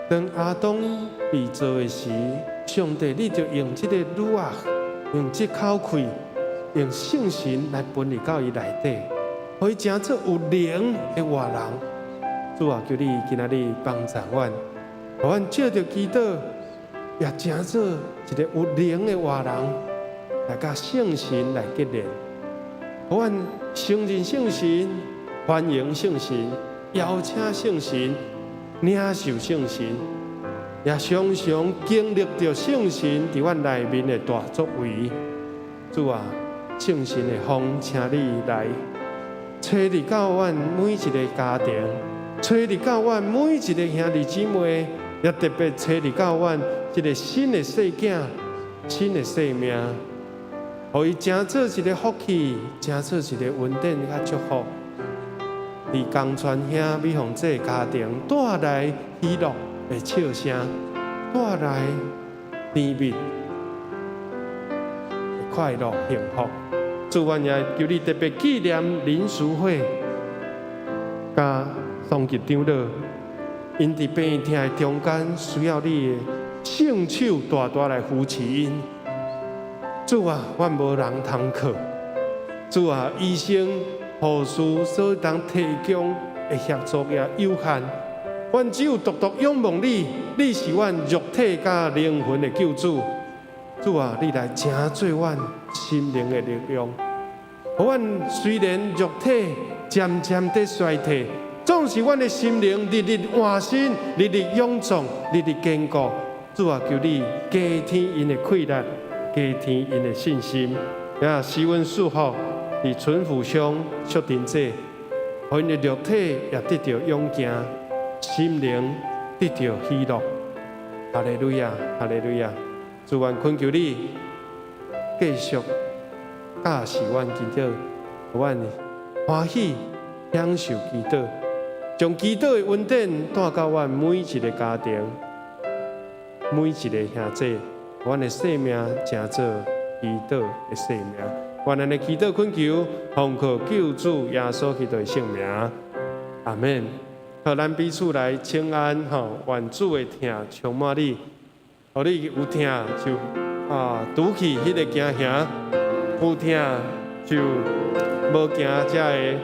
当亚当被造的时，上帝你就用这个乳啊，用这口气，用圣神来分入到伊内底，互伊成做有灵的活人。主啊，求你今仔日帮助阮，互阮借着祈祷，也成做一个有灵的活人，来甲圣神来结连，互阮承认圣神，欢迎圣神，邀请圣神，领受圣神。也常常经历着圣神伫阮内面的大作为。主啊，圣神的风，请你来吹入到阮每一个家庭，吹入到阮每一个兄弟姊妹，也特别吹入到阮一个新的世界、新的生命，互伊成做一个福气，成做一个稳定甲祝福。伫江川乡美凤这家庭带来喜乐的笑声，带来甜蜜的快乐幸福。主愿也求你特别纪念林淑慧、甲宋吉长老，因伫病痛的中间需要你的圣手大大来扶持因。主啊，阮无人通靠。主啊，医生、护士所当提供的协助也有限。阮只有独独仰望你，你是阮肉体甲灵魂的救主。主啊，你来成做阮心灵的力量。互阮虽然肉体渐渐在衰退，总是阮的心灵日日换新，日日勇壮，日日坚固。主啊，求你加添因的气力，加添因的信心，也施阮祝福伫春府上属天者，互因的肉体也得到勇健。心灵得到喜乐，哈利路亚，哈利路亚！主愿恳求你继续教示阮祈祷，互阮欢喜享受祈祷，将祈祷的恩典带到阮每一个家庭、每一个兄弟，阮的生命成做祈祷的生命。愿咱的祈祷恳求，奉靠救主耶稣基督的圣名，阿门。好，咱彼此来请安吼，愿主的疼充满你，互你有疼就拄起迄个行行，有疼就无行这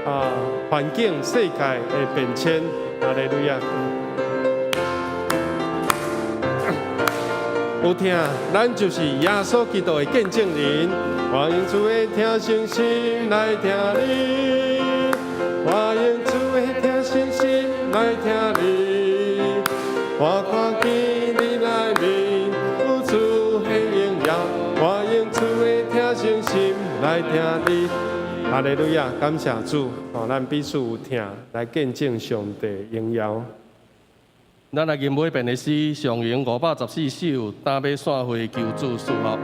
个环境世界的变迁。哈利路亚！有疼，咱就是耶稣基督的见证人。欢迎主的疼诚心来听你，欢迎主的疼诚心来听你，我看见你内面有主的荣耀，欢迎主的疼诚心来听你。哈利路亚，感谢主，咱彼此有疼来见证上帝荣耀。咱来吟每遍的诗，上咏514首，打尾散会求主赐福。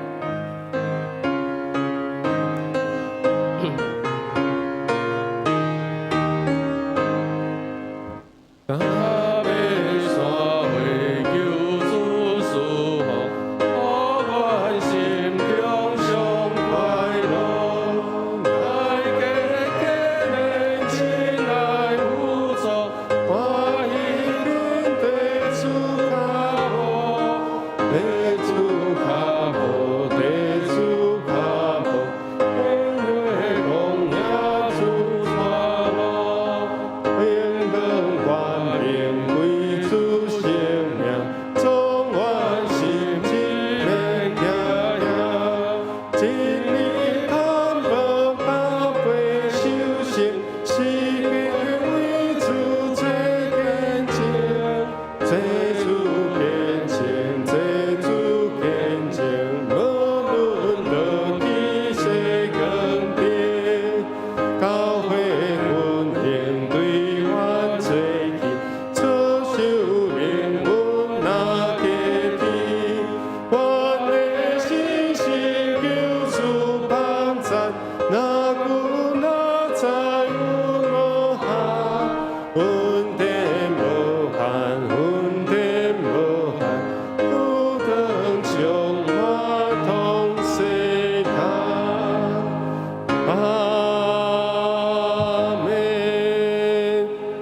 愿光明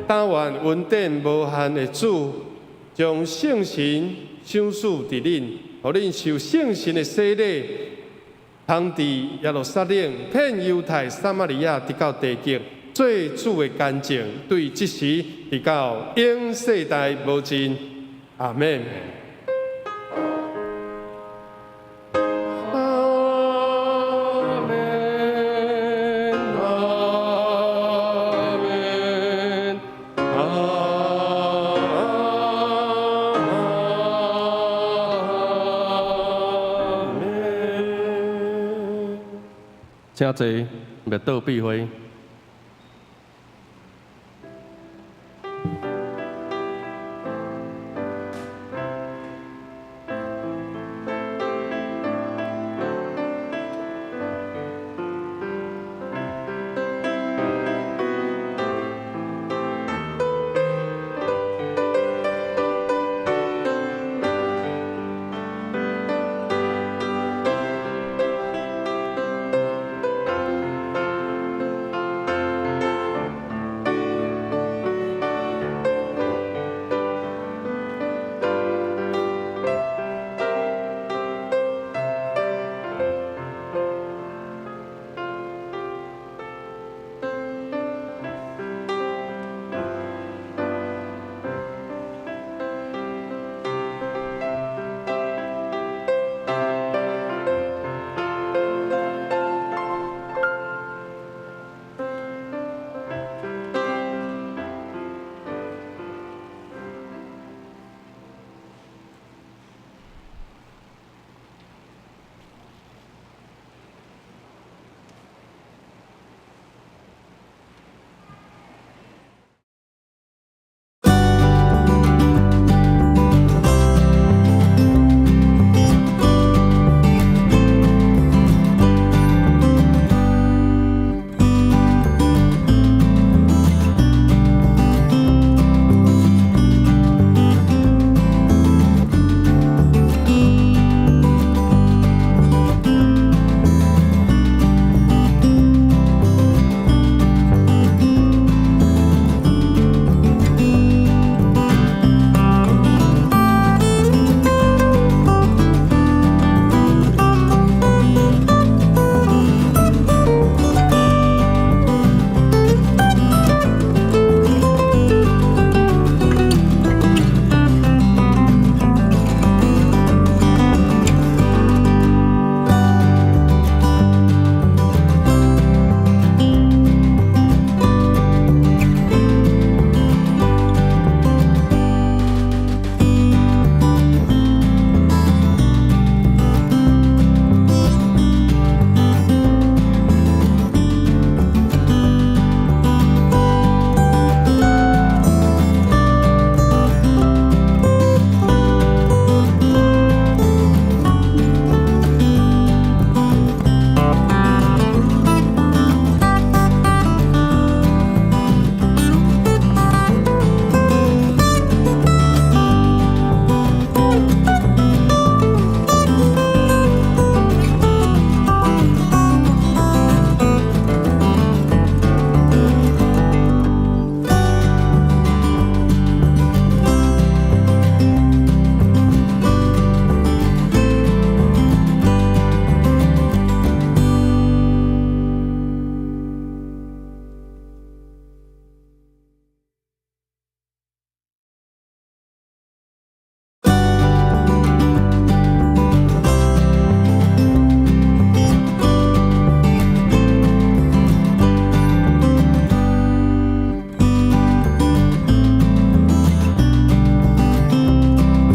但愿恩典无限的主，将圣神赏赐伫恁，互恁受圣神的洗礼，通伫耶路撒冷、遍犹太、撒玛利亚，直到地极，做主的干净，对即时直到永世代无尽。阿门。请坐，灭道避讳。